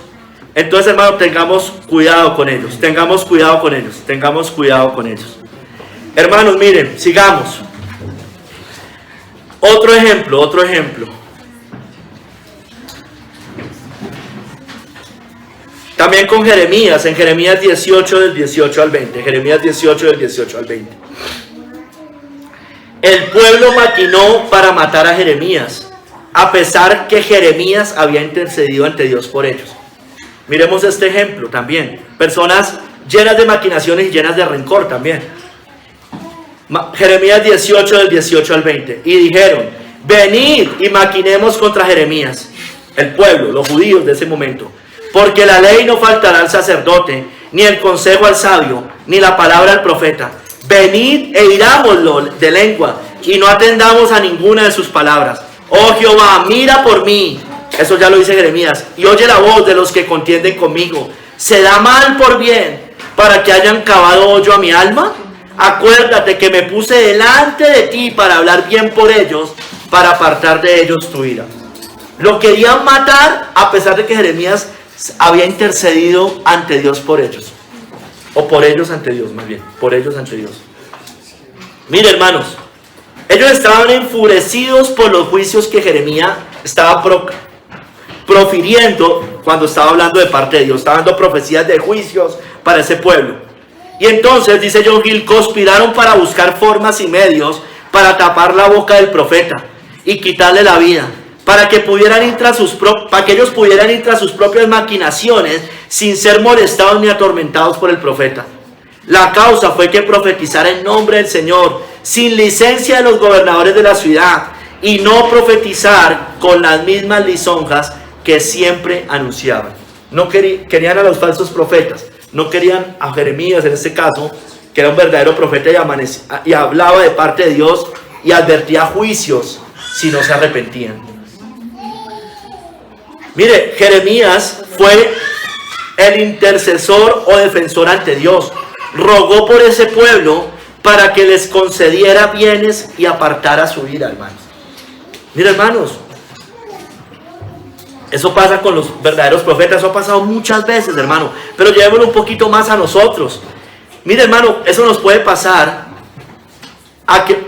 Entonces, hermano, tengamos cuidado con ellos. Hermanos, miren, sigamos. Otro ejemplo. También con Jeremías, en Jeremías 18 del 18 al 20. Jeremías 18 del 18 al 20. El pueblo maquinó para matar a Jeremías, a pesar que Jeremías había intercedido ante Dios por ellos. Miremos este ejemplo también. Personas llenas de maquinaciones y llenas de rencor también. Jeremías 18 del 18 al 20. Y dijeron, venid y maquinemos contra Jeremías, el pueblo, los judíos de ese momento. Porque la ley no faltará al sacerdote, ni el consejo al sabio, ni la palabra al profeta. Venid e irámoslo de lengua, y no atendamos a ninguna de sus palabras. Oh Jehová, mira por mí. Eso ya lo dice Jeremías. Y oye la voz de los que contienden conmigo. ¿Se da mal por bien, para que hayan cavado hoyo a mi alma? Acuérdate que me puse delante de ti para hablar bien por ellos, para apartar de ellos tu ira. Lo querían matar a pesar de que Jeremías había intercedido ante Dios por ellos. O por ellos ante Dios, más bien. Por ellos ante Dios. Mire, hermanos, ellos estaban enfurecidos por los juicios que Jeremías estaba profiriendo cuando estaba hablando de parte de Dios. Estaba dando profecías de juicios para ese pueblo. Y entonces, dice John Gill, conspiraron para buscar formas y medios para tapar la boca del profeta y quitarle la vida, para que ellos pudieran ir tras sus propias maquinaciones sin ser molestados ni atormentados por el profeta. La causa fue que profetizara en nombre del Señor, sin licencia de los gobernadores de la ciudad, y no profetizar con las mismas lisonjas que siempre anunciaban. No querían a los falsos profetas, no querían a Jeremías en este caso, que era un verdadero profeta y hablaba de parte de Dios y advertía juicios si no se arrepentían. Mire, Jeremías fue el intercesor o defensor ante Dios. Rogó por ese pueblo para que les concediera bienes y apartara su ira, hermanos. Mire, hermanos, eso pasa con los verdaderos profetas, eso ha pasado muchas veces, hermano, pero llevémoslo un poquito más a nosotros. Mire, hermano, eso nos puede pasar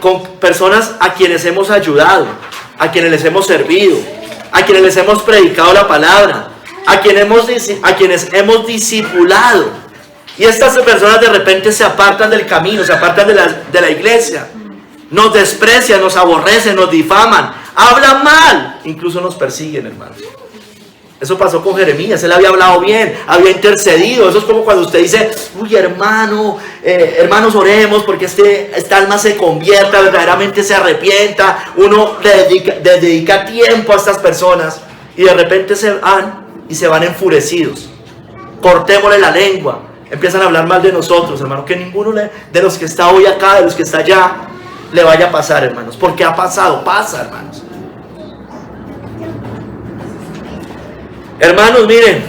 con personas a quienes hemos ayudado, a quienes les hemos servido, a quienes les hemos predicado la palabra, a quienes hemos discipulado. Y estas personas de repente se apartan del camino, se apartan de la iglesia, nos desprecian, nos aborrecen, nos difaman, hablan mal, incluso nos persiguen, hermanos. Eso pasó con Jeremías, él había hablado bien, había intercedido. Eso es como cuando usted dice, uy, hermanos, oremos porque esta alma se convierta, verdaderamente se arrepienta. Uno le dedica tiempo a estas personas y de repente se van enfurecidos. Cortémosle la lengua, empiezan a hablar mal de nosotros, hermano. Que ninguno de los que está hoy acá, de los que está allá, le vaya a pasar, hermanos, porque ha pasado, pasa, hermanos. Hermanos, miren,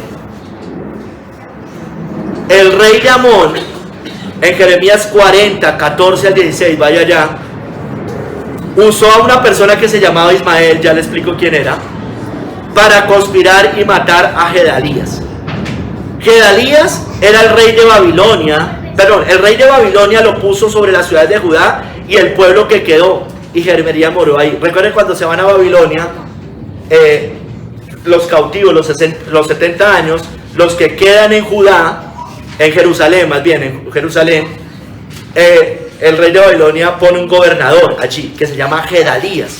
el rey de Amón, en Jeremías 40, 14 al 16, vaya allá, usó a una persona que se llamaba Ismael, ya le explico quién era, para conspirar y matar a Gedalías. Gedalías era el rey de Babilonia, el rey de Babilonia lo puso sobre las ciudades de Judá y el pueblo que quedó, y Jeremías moró ahí. Recuerden cuando se van a Babilonia, los cautivos, los 70 años, los que quedan en Judá, en Jerusalén, más bien en Jerusalén, el rey de Babilonia pone un gobernador allí, que se llama Gedalías.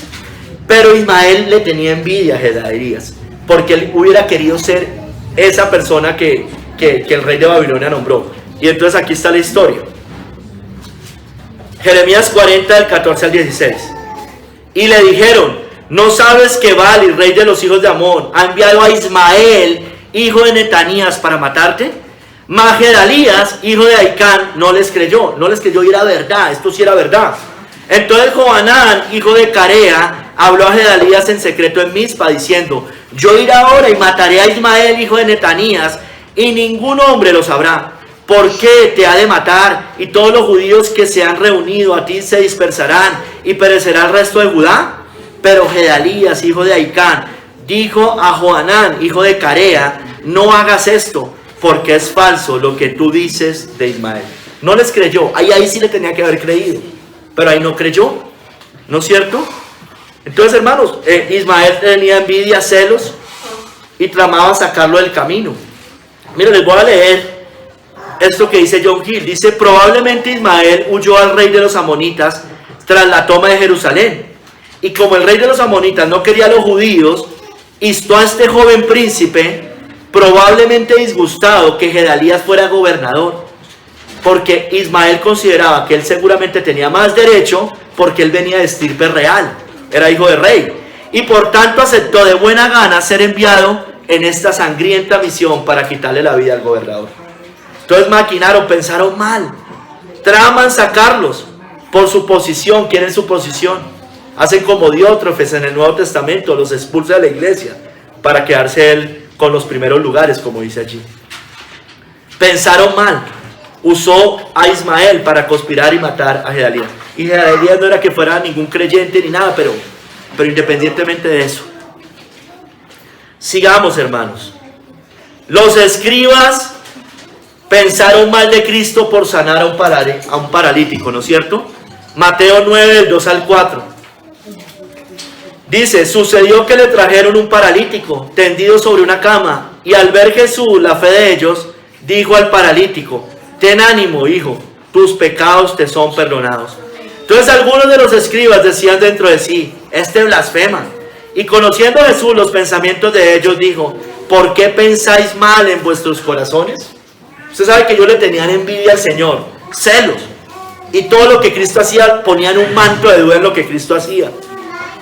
Pero Ismael le tenía envidia a Gedalías, porque él hubiera querido ser esa persona que el rey de Babilonia nombró. Y entonces aquí está la historia. Jeremías 40, del 14 al 16. Y le dijeron, ¿no sabes que Bali, rey de los hijos de Amón, ha enviado a Ismael, hijo de Netanías, para matarte? Mas Gedalías, hijo de Ahicam, no les creyó y era verdad, esto sí era verdad. Entonces Johanán, hijo de Carea, habló a Gedalías en secreto en Mizpa, diciendo, yo iré ahora y mataré a Ismael, hijo de Netanías, y ningún hombre lo sabrá. ¿Por qué te ha de matar? Y todos los judíos que se han reunido a ti se dispersarán, y perecerá el resto de Judá. Pero Gedalías, hijo de Ahicam, dijo a Johanán, hijo de Carea, no hagas esto, porque es falso lo que tú dices de Ismael. No les creyó, ahí sí le tenía que haber creído, pero ahí no creyó, ¿no es cierto? Entonces, hermanos, Ismael tenía envidia, celos, y tramaba sacarlo del camino. Miren, les voy a leer esto que dice John Gill. Dice, probablemente Ismael huyó al rey de los amonitas tras la toma de Jerusalén. Y como el rey de los amonitas no quería a los judíos, instó a este joven príncipe, probablemente disgustado, que Gedalías fuera gobernador, porque Ismael consideraba que él seguramente tenía más derecho, porque él venía de estirpe real, era hijo de rey, y por tanto aceptó de buena gana ser enviado en esta sangrienta misión para quitarle la vida al gobernador. Entonces maquinaron, pensaron mal, traman sacarlos por su posición, quieren su posición. Hacen como Diótrefes en el Nuevo Testamento, los expulsa de la iglesia para quedarse él con los primeros lugares, como dice allí. Pensaron mal, usó a Ismael para conspirar y matar a Gedalías. Y Gedalías no era que fuera ningún creyente ni nada, pero independientemente de eso. Sigamos, hermanos. Los escribas pensaron mal de Cristo por sanar a un paralítico, ¿no es cierto? Mateo 9, del 2 al 4. Dice, sucedió que le trajeron un paralítico tendido sobre una cama, y al ver Jesús la fe de ellos, dijo al paralítico, ten ánimo, hijo, tus pecados te son perdonados. Entonces algunos de los escribas decían dentro de sí, este blasfema. Y conociendo a Jesús los pensamientos de ellos, dijo, ¿por qué pensáis mal en vuestros corazones? Usted sabe que ellos le tenían envidia al Señor, celos, y todo lo que Cristo hacía ponían un manto de duda en lo que Cristo hacía.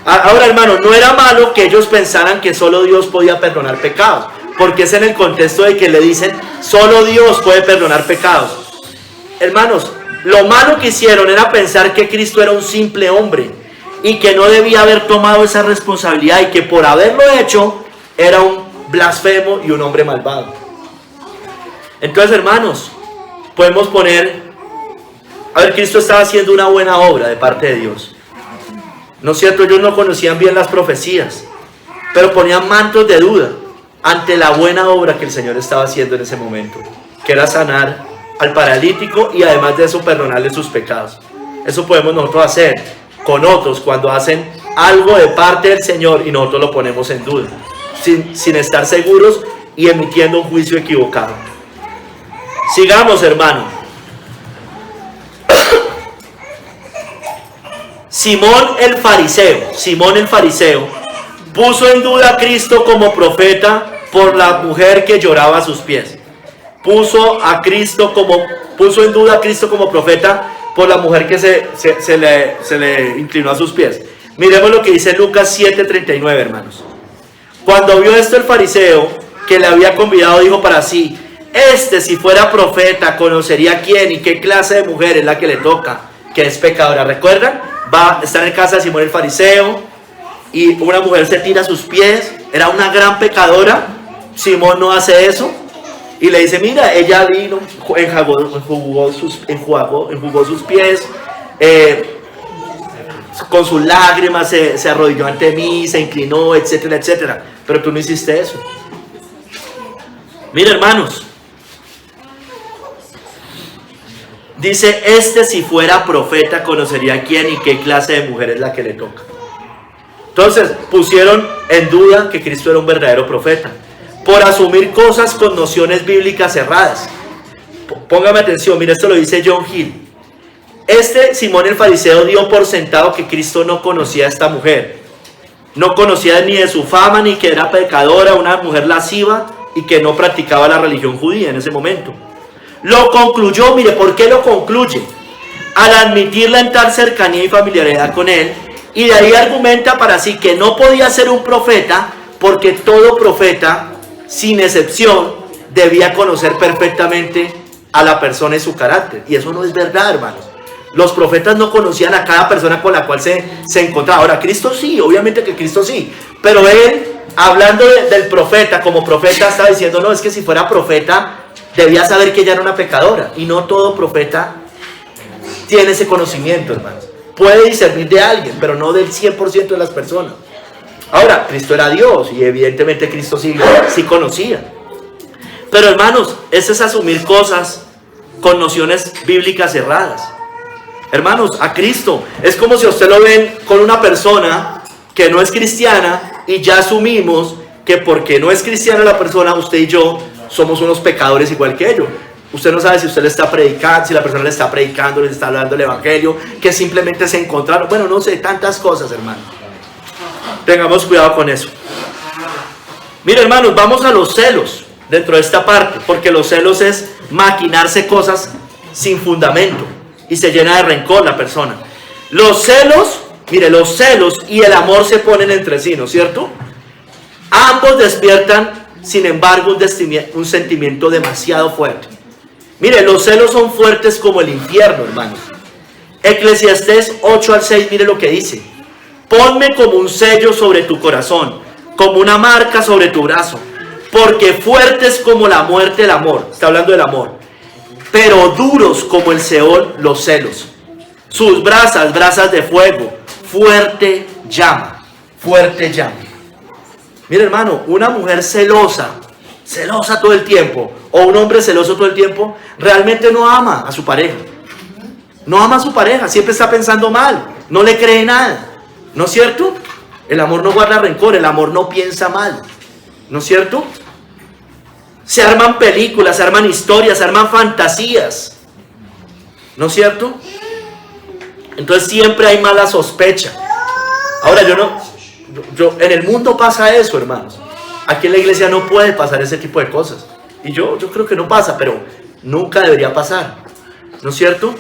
Ahora, hermano, no era malo que ellos pensaran que solo Dios podía perdonar pecados, porque es en el contexto de que le dicen, solo Dios puede perdonar pecados. Hermanos, lo malo que hicieron era pensar que Cristo era un simple hombre y que no debía haber tomado esa responsabilidad y que por haberlo hecho era un blasfemo y un hombre malvado. Entonces, hermanos, podemos poner, a ver, Cristo estaba haciendo una buena obra de parte de Dios. ¿No es cierto? Ellos no conocían bien las profecías, pero ponían mantos de duda ante la buena obra que el Señor estaba haciendo en ese momento, que era sanar al paralítico y además de eso perdonarle sus pecados. Eso podemos nosotros hacer con otros cuando hacen algo de parte del Señor y nosotros lo ponemos en duda, sin estar seguros y emitiendo un juicio equivocado. Sigamos, hermano. Simón el fariseo puso en duda a Cristo como profeta por la mujer que lloraba a sus pies. Puso en duda a Cristo como profeta por la mujer que se le inclinó a sus pies. Miremos lo que dice Lucas 7:39, hermanos. Cuando vio esto el fariseo que le había convidado, dijo para sí, si fuera profeta, conocería quién y qué clase de mujer es la que le toca, que es pecadora. ¿Recuerdan? Está en casa de Simón el fariseo y una mujer se tira a sus pies, era una gran pecadora. Simón no hace eso y le dice, mira, ella vino, enjugó sus pies, con sus lágrimas se arrodilló ante mí, se inclinó, etcétera, etcétera, pero tú no hiciste eso. Mira, hermanos, dice, si fuera profeta conocería quién y qué clase de mujer es la que le toca. Entonces pusieron en duda que Cristo era un verdadero profeta por asumir cosas con nociones bíblicas erradas. Póngame atención, mira, esto lo dice John Hill. Simón el fariseo dio por sentado que Cristo no conocía a esta mujer. No conocía ni de su fama, ni que era pecadora, una mujer lasciva y que no practicaba la religión judía en ese momento. Lo concluyó, mire, ¿por qué lo concluye? Al admitirla en tal cercanía y familiaridad con él, y de ahí argumenta para sí que no podía ser un profeta, porque todo profeta, sin excepción, debía conocer perfectamente a la persona y su carácter. Y eso no es verdad, hermanos. Los profetas no conocían a cada persona con la cual se encontraba. Ahora, Cristo sí, obviamente que Cristo sí, pero él, hablando del profeta, como profeta, está diciendo, no, es que si fuera profeta, debía saber que ella era una pecadora. Y no todo profeta tiene ese conocimiento, hermanos. Puede discernir de alguien, pero no del 100% de las personas. Ahora, Cristo era Dios y evidentemente Cristo sí conocía. Pero, hermanos, eso es asumir cosas con nociones bíblicas erradas. Hermanos, a Cristo es como si usted lo ven con una persona que no es cristiana y ya asumimos que porque no es cristiana la persona, usted y yo somos unos pecadores igual que ellos. Usted no sabe si usted le está predicando, si la persona le está predicando, le está hablando el evangelio, que simplemente se encontraron. Bueno, no sé, tantas cosas, hermano. Tengamos cuidado con eso. Mire, hermanos, vamos a los celos dentro de esta parte, porque los celos es maquinarse cosas sin fundamento y se llena de rencor la persona. Los celos, mire, los celos y el amor se ponen entre sí, ¿no es cierto? Ambos despiertan, sin embargo, un sentimiento demasiado fuerte. Mire, los celos son fuertes como el infierno, hermanos. Eclesiastés 8:6, mire lo que dice. Ponme como un sello sobre tu corazón, como una marca sobre tu brazo, porque fuerte es como la muerte el amor. Está hablando del amor. Pero duros como el Seol los celos. Sus brasas de fuego, fuerte llama, fuerte llama. Mire, hermano, una mujer celosa todo el tiempo, o un hombre celoso todo el tiempo, realmente no ama a su pareja. No ama a su pareja, siempre está pensando mal, no le cree nada. ¿No es cierto? El amor no guarda rencor, el amor no piensa mal. ¿No es cierto? Se arman películas, se arman historias, se arman fantasías. ¿No es cierto? Entonces siempre hay mala sospecha. Ahora en el mundo pasa eso, hermanos. Aquí en la iglesia no puede pasar ese tipo de cosas. Y yo creo que no pasa, pero nunca debería pasar. ¿No es cierto?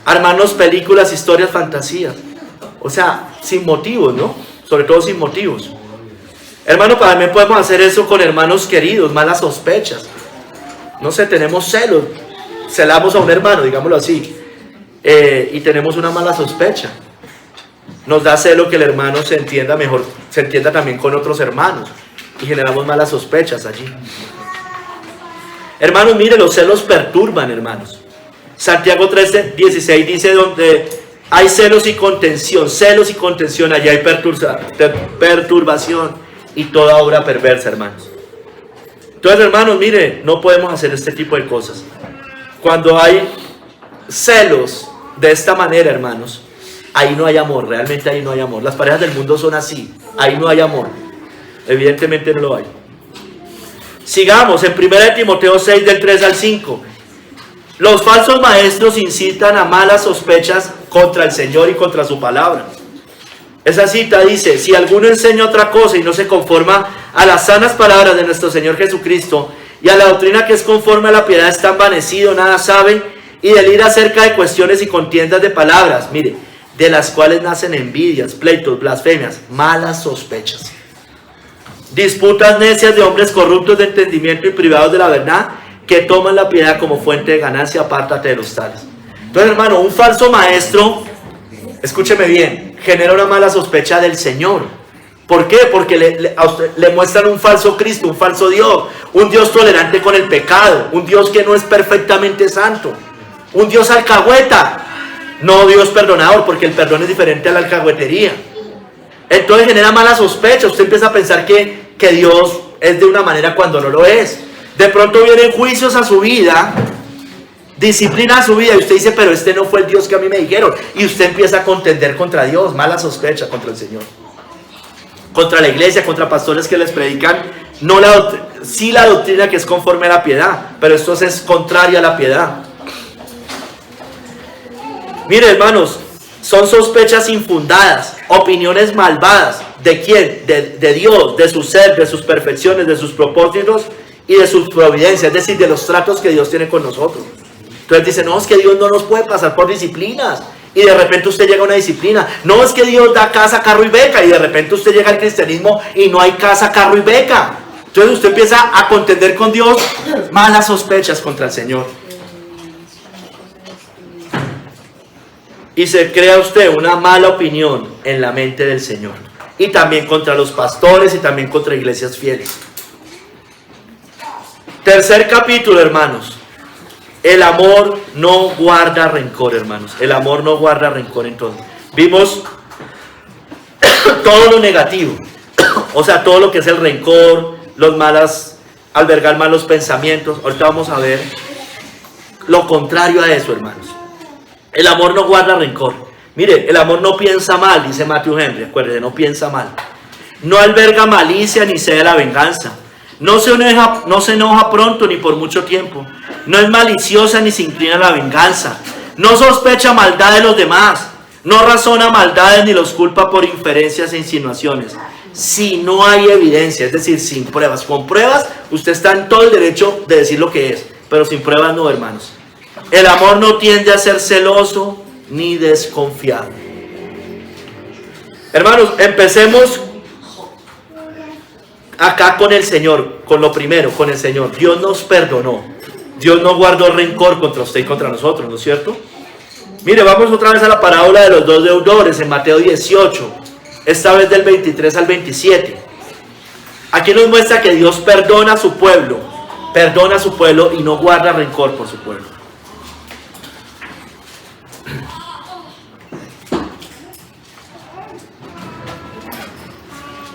Armarnos películas, historias, fantasías. O sea, sin motivos, ¿no? Sobre todo sin motivos. Hermano, también podemos hacer eso con hermanos queridos, malas sospechas. No sé, tenemos celos, celamos a un hermano, digámoslo así, y tenemos una mala sospecha. Nos da celo que el hermano se entienda mejor, se entienda también con otros hermanos, y generamos malas sospechas allí. Hermanos, mire, los celos perturban, hermanos. Santiago 3:16 dice: donde hay celos y contención, allá hay perturbación y toda obra perversa, hermanos. Entonces, hermanos, mire, no podemos hacer este tipo de cosas. Cuando hay celos de esta manera, hermanos, ahí no hay amor, realmente ahí no hay amor. Las parejas del mundo son así, ahí no hay amor. Evidentemente no lo hay. Sigamos en 1 Timoteo 6 del 3 al 5. Los falsos maestros incitan a malas sospechas contra el Señor y contra su palabra. Esa cita dice: si alguno enseña otra cosa y no se conforma a las sanas palabras de nuestro Señor Jesucristo y a la doctrina que es conforme a la piedad, está envanecido, nada sabe y delira acerca de cuestiones y contiendas de palabras, mire, de las cuales nacen envidias, pleitos, blasfemias, malas sospechas, disputas necias de hombres corruptos de entendimiento y privados de la verdad, que toman la piedad como fuente de ganancia. Apártate de los tales. Entonces, hermano, un falso maestro, escúcheme bien, genera una mala sospecha del Señor. ¿Por qué? Porque a usted le muestran un falso Cristo, un falso Dios, un Dios tolerante con el pecado, un Dios que no es perfectamente santo, un Dios alcahueta, no Dios perdonador, porque el perdón es diferente a la alcahuetería. Entonces genera mala sospecha. Usted empieza a pensar que Dios es de una manera cuando no lo es. De pronto vienen juicios a su vida, disciplina a su vida, y usted dice: pero este no fue el Dios que a mí me dijeron. Y usted empieza a contender contra Dios, mala sospecha contra el Señor, contra la iglesia, contra pastores que les predican no sí la doctrina que es conforme a la piedad, pero esto es contraria a la piedad. Mire, hermanos, son sospechas infundadas, opiniones malvadas. ¿De quién? De Dios, de su ser, de sus perfecciones, de sus propósitos y de sus providencias, es decir, de los tratos que Dios tiene con nosotros. Entonces dice: no, es que Dios no nos puede pasar por disciplinas. Y de repente usted llega a una disciplina. No, es que Dios da casa, carro y beca. Y de repente usted llega al cristianismo y no hay casa, carro y beca. Entonces usted empieza a contender con Dios, malas sospechas contra el Señor. Y se crea usted una mala opinión en la mente del Señor. Y también contra los pastores y también contra iglesias fieles. Tercer capítulo, hermanos. El amor no guarda rencor, hermanos. El amor no guarda rencor. Entonces, vimos todo lo negativo. O sea, todo lo que es el rencor, albergar malos pensamientos. Ahorita vamos a ver lo contrario a eso, hermanos. El amor no guarda rencor. Mire, el amor no piensa mal, dice Matthew Henry. Acuérdate, no piensa mal. No alberga malicia ni cede la venganza. No se enoja pronto ni por mucho tiempo. No es maliciosa ni se inclina a la venganza. No sospecha maldad de los demás. No razona maldades ni los culpa por inferencias e insinuaciones. Si no hay evidencia, es decir, sin pruebas. Con pruebas, usted está en todo el derecho de decir lo que es. Pero sin pruebas no, hermanos. El amor no tiende a ser celoso ni desconfiado. Hermanos, empecemos acá con el Señor, con lo primero, con el Señor. Dios nos perdonó. Dios no guardó rencor contra usted y contra nosotros, ¿no es cierto? Mire, vamos otra vez a la parábola de los dos deudores en Mateo 18, esta vez del 23 al 27. Aquí nos muestra que Dios perdona a su pueblo y no guarda rencor por su pueblo.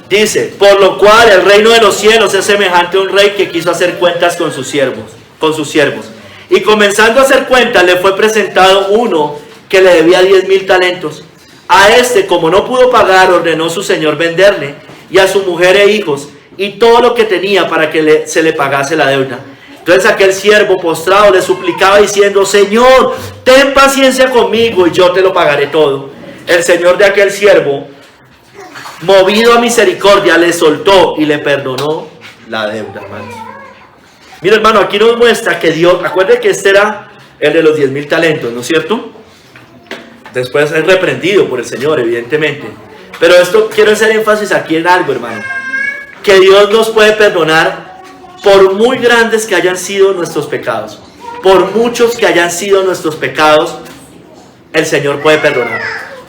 Dice: por lo cual el reino de los cielos es semejante a un rey que quiso hacer cuentas con sus siervos. Y comenzando a hacer cuentas, le fue presentado uno que le debía 10,000 talentos. A este, como no pudo pagar, ordenó su señor venderle, y a su mujer e hijos, y todo lo que tenía, para que se le pagase la deuda. Entonces aquel siervo postrado le suplicaba diciendo: Señor, ten paciencia conmigo y yo te lo pagaré todo. El señor de aquel siervo, movido a misericordia, le soltó y le perdonó la deuda, hermanos. Mira, hermano, aquí nos muestra que Dios, acuérdense que este era el de los 10,000 talentos, ¿no es cierto? Después es reprendido por el Señor, evidentemente. Pero esto, quiero hacer énfasis aquí en algo, hermano. Que Dios nos puede perdonar por muy grandes que hayan sido nuestros pecados. Por muchos que hayan sido nuestros pecados, el Señor puede perdonar.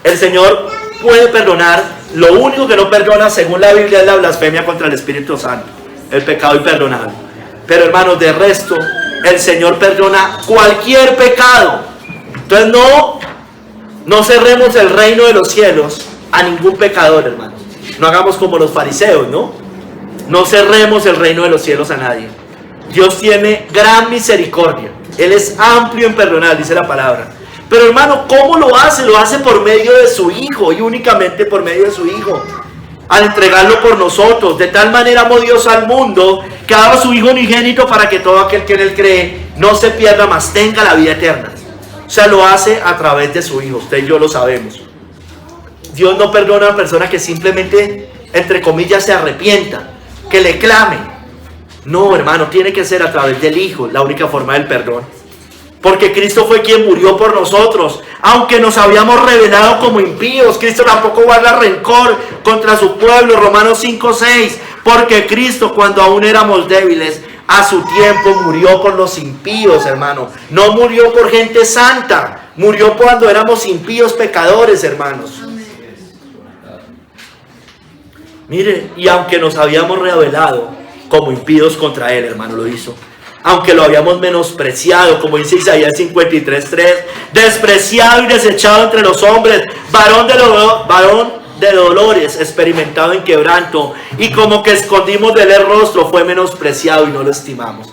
El Señor puede perdonar. Lo único que no perdona, según la Biblia, es la blasfemia contra el Espíritu Santo. El pecado imperdonable. Pero hermanos, de resto, el Señor perdona cualquier pecado. Entonces no cerremos el reino de los cielos a ningún pecador, hermanos. No hagamos como los fariseos, ¿no? No cerremos el reino de los cielos a nadie. Dios tiene gran misericordia. Él es amplio en perdonar, dice la palabra. Pero hermano, ¿cómo lo hace? Lo hace por medio de su Hijo, y únicamente por medio de su Hijo. Al entregarlo por nosotros. De tal manera amó Dios al mundo, que ha dado a su Hijo unigénito, para que todo aquel que en Él cree no se pierda, mas tenga la vida eterna. O sea, lo hace a través de su Hijo. Usted y yo lo sabemos. Dios no perdona a una persona que simplemente, entre comillas, se arrepienta, que le clame. No, hermano, tiene que ser a través del Hijo, la única forma del perdón. Porque Cristo fue quien murió por nosotros. Aunque nos habíamos revelado como impíos, Cristo tampoco guarda rencor contra su pueblo. Romanos 5:6. Porque Cristo, cuando aún éramos débiles, a su tiempo murió por los impíos, hermano. No murió por gente santa. Murió cuando éramos impíos pecadores, hermanos. Mire, y aunque nos habíamos revelado como impíos contra Él, hermano, lo hizo. Aunque lo habíamos menospreciado, como dice Isaías 53:3, despreciado y desechado entre los hombres, varón de dolores, experimentado en quebranto, y como que escondimos de él el rostro, fue menospreciado y no lo estimamos.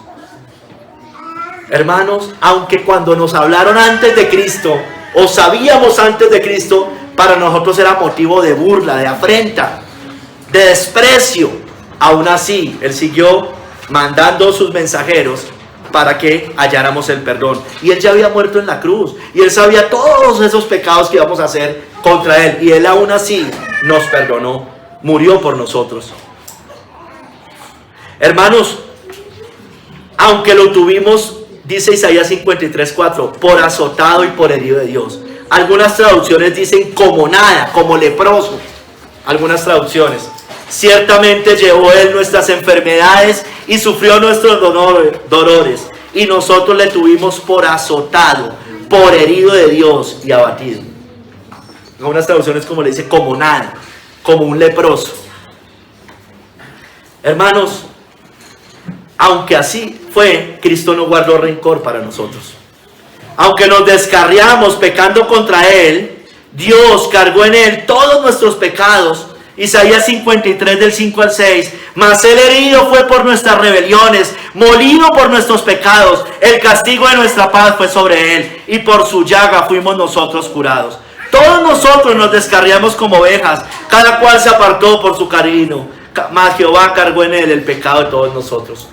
Hermanos, aunque cuando nos hablaron antes de Cristo, o sabíamos antes de Cristo, para nosotros era motivo de burla, de afrenta, de desprecio, aún así, Él siguió mandando sus mensajeros para que halláramos el perdón. Y Él ya había muerto en la cruz, y Él sabía todos esos pecados que íbamos a hacer contra Él, y Él aún así nos perdonó, murió por nosotros. Hermanos, aunque lo tuvimos, dice Isaías 53:4, por azotado y por herido de Dios. Algunas traducciones dicen como nada, como leproso. Algunas traducciones. Ciertamente llevó Él nuestras enfermedades y sufrió nuestros dolores, y nosotros le tuvimos por azotado, por herido de Dios y abatido. Algunas traducciones como le dice como nada, como un leproso. Hermanos, aunque así fue, Cristo no guardó rencor para nosotros. Aunque nos descarriamos pecando contra Él, Dios cargó en Él todos nuestros pecados. Isaías 53 del 5 al 6, mas Él herido fue por nuestras rebeliones, molido por nuestros pecados, el castigo de nuestra paz fue sobre Él, y por su llaga fuimos nosotros curados. Todos nosotros nos descarriamos como ovejas, cada cual se apartó por su camino, mas Jehová cargó en Él el pecado de todos nosotros.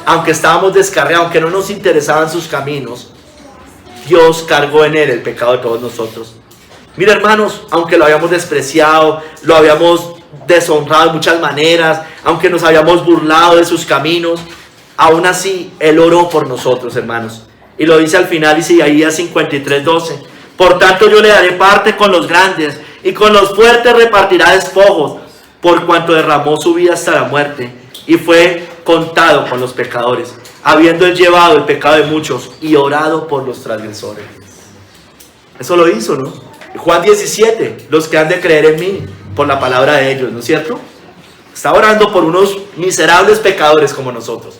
Aunque estábamos descarriados, aunque no nos interesaban sus caminos, Dios cargó en Él el pecado de todos nosotros. Mira, hermanos, aunque lo habíamos despreciado, lo habíamos deshonrado de muchas maneras, aunque nos habíamos burlado de sus caminos, aún así Él oró por nosotros, hermanos. Y lo dice al final, dice Isaías 53:12, por tanto yo le daré parte con los grandes, y con los fuertes repartirá despojos, por cuanto derramó su vida hasta la muerte, y fue contado con los pecadores, habiendo Él llevado el pecado de muchos, y orado por los transgresores. Eso lo hizo, ¿no? Juan 17, los que han de creer en mí, por la palabra de ellos, ¿no es cierto? Estaba orando por unos miserables pecadores como nosotros.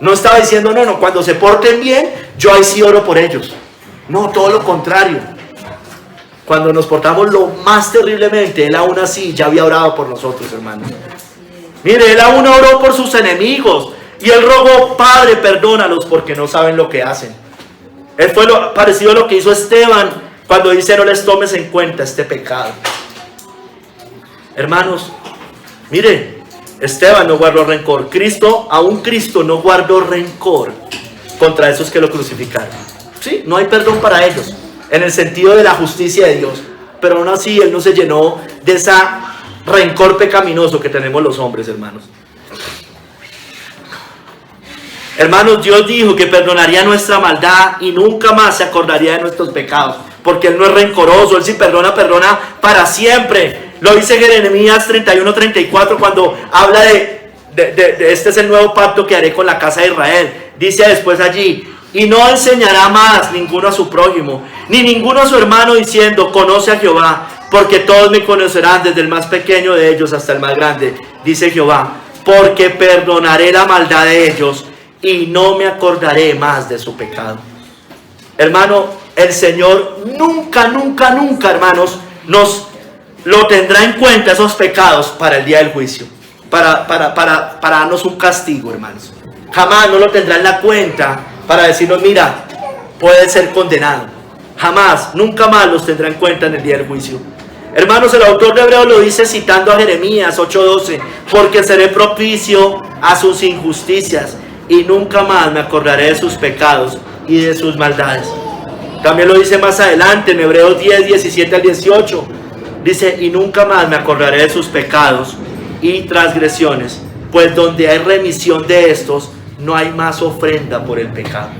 No estaba diciendo, no, cuando se porten bien, yo ahí sí oro por ellos. No, todo lo contrario. Cuando nos portamos lo más terriblemente, Él aún así ya había orado por nosotros, hermanos. Mire, Él aún oró por sus enemigos, y Él rogó, Padre, perdónalos porque no saben lo que hacen. Él fue parecido a lo que hizo Esteban, cuando dice no les tomes en cuenta este pecado. Hermanos, mire, Esteban no guardó rencor. Aún Cristo no guardó rencor contra esos que lo crucificaron. Sí, no hay perdón para ellos, en el sentido de la justicia de Dios. Pero aún así Él no se llenó de ese rencor pecaminoso que tenemos los hombres, hermanos. Hermanos, Dios dijo que perdonaría nuestra maldad y nunca más se acordaría de nuestros pecados. porque Él no es rencoroso. Él sí perdona, perdona para siempre. Lo dice Jeremías 31:34 cuando habla de este es el nuevo pacto que haré con la casa de Israel. Dice después allí: y no enseñará más ninguno a su prójimo, ni ninguno a su hermano, diciendo: conoce a Jehová, porque todos me conocerán, desde el más pequeño de ellos hasta el más grande, dice Jehová, porque perdonaré la maldad de ellos y no me acordaré más de su pecado. Hermano, el Señor nunca, nunca, nunca, hermanos, nos lo tendrá en cuenta esos pecados para el día del juicio, para darnos un castigo, hermanos. Jamás no lo tendrá en la cuenta para decirnos: mira, puede ser condenado. Jamás, nunca más los tendrá en cuenta en el día del juicio. Hermanos, el autor de Hebreos lo dice citando a Jeremías 8:12: porque seré propicio a sus injusticias y nunca más me acordaré de sus pecados y de sus maldades. También lo dice más adelante en Hebreos 10:17-18. Dice: y nunca más me acordaré de sus pecados y transgresiones, pues donde hay remisión de estos, no hay más ofrenda por el pecado.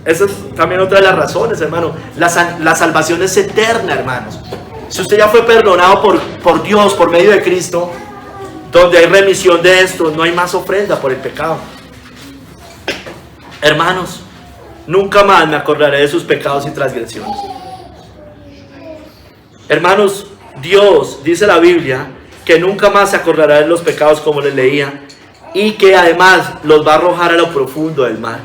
Esa es también otra de las razones, hermano. La salvación es eterna, hermanos. Si usted ya fue perdonado por Dios, por medio de Cristo, donde hay remisión de esto, no hay más ofrenda por el pecado. Hermanos, nunca más me acordaré de sus pecados y transgresiones. Hermanos, Dios, dice la Biblia, que nunca más se acordará de los pecados, como les leía, y que además los va a arrojar a lo profundo del mar.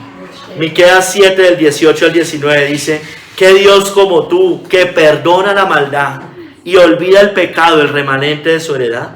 Miqueas 7:18-19 dice: que Dios como tú, que perdona la maldad y olvida el pecado del remanente de su heredad,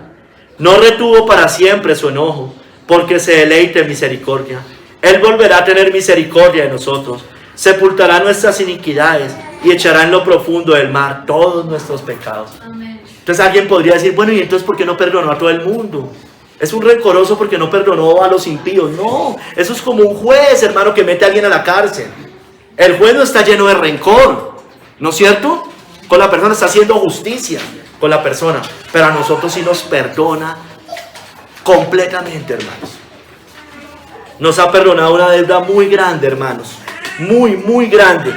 no retuvo para siempre su enojo, porque se deleita en misericordia. Él volverá a tener misericordia de nosotros, sepultará nuestras iniquidades y echará en lo profundo del mar todos nuestros pecados. Amén. Entonces alguien podría decir: bueno, ¿y entonces por qué no perdonó a todo el mundo? Es un rencoroso porque no perdonó a los impíos. No, eso es como un juez, hermano, que mete a alguien a la cárcel. El juez no está lleno de rencor, ¿no es cierto? Con la persona está haciendo justicia con la persona, pero a nosotros sí nos perdona completamente, hermanos. Nos ha perdonado una deuda muy grande, hermanos, muy, muy grande,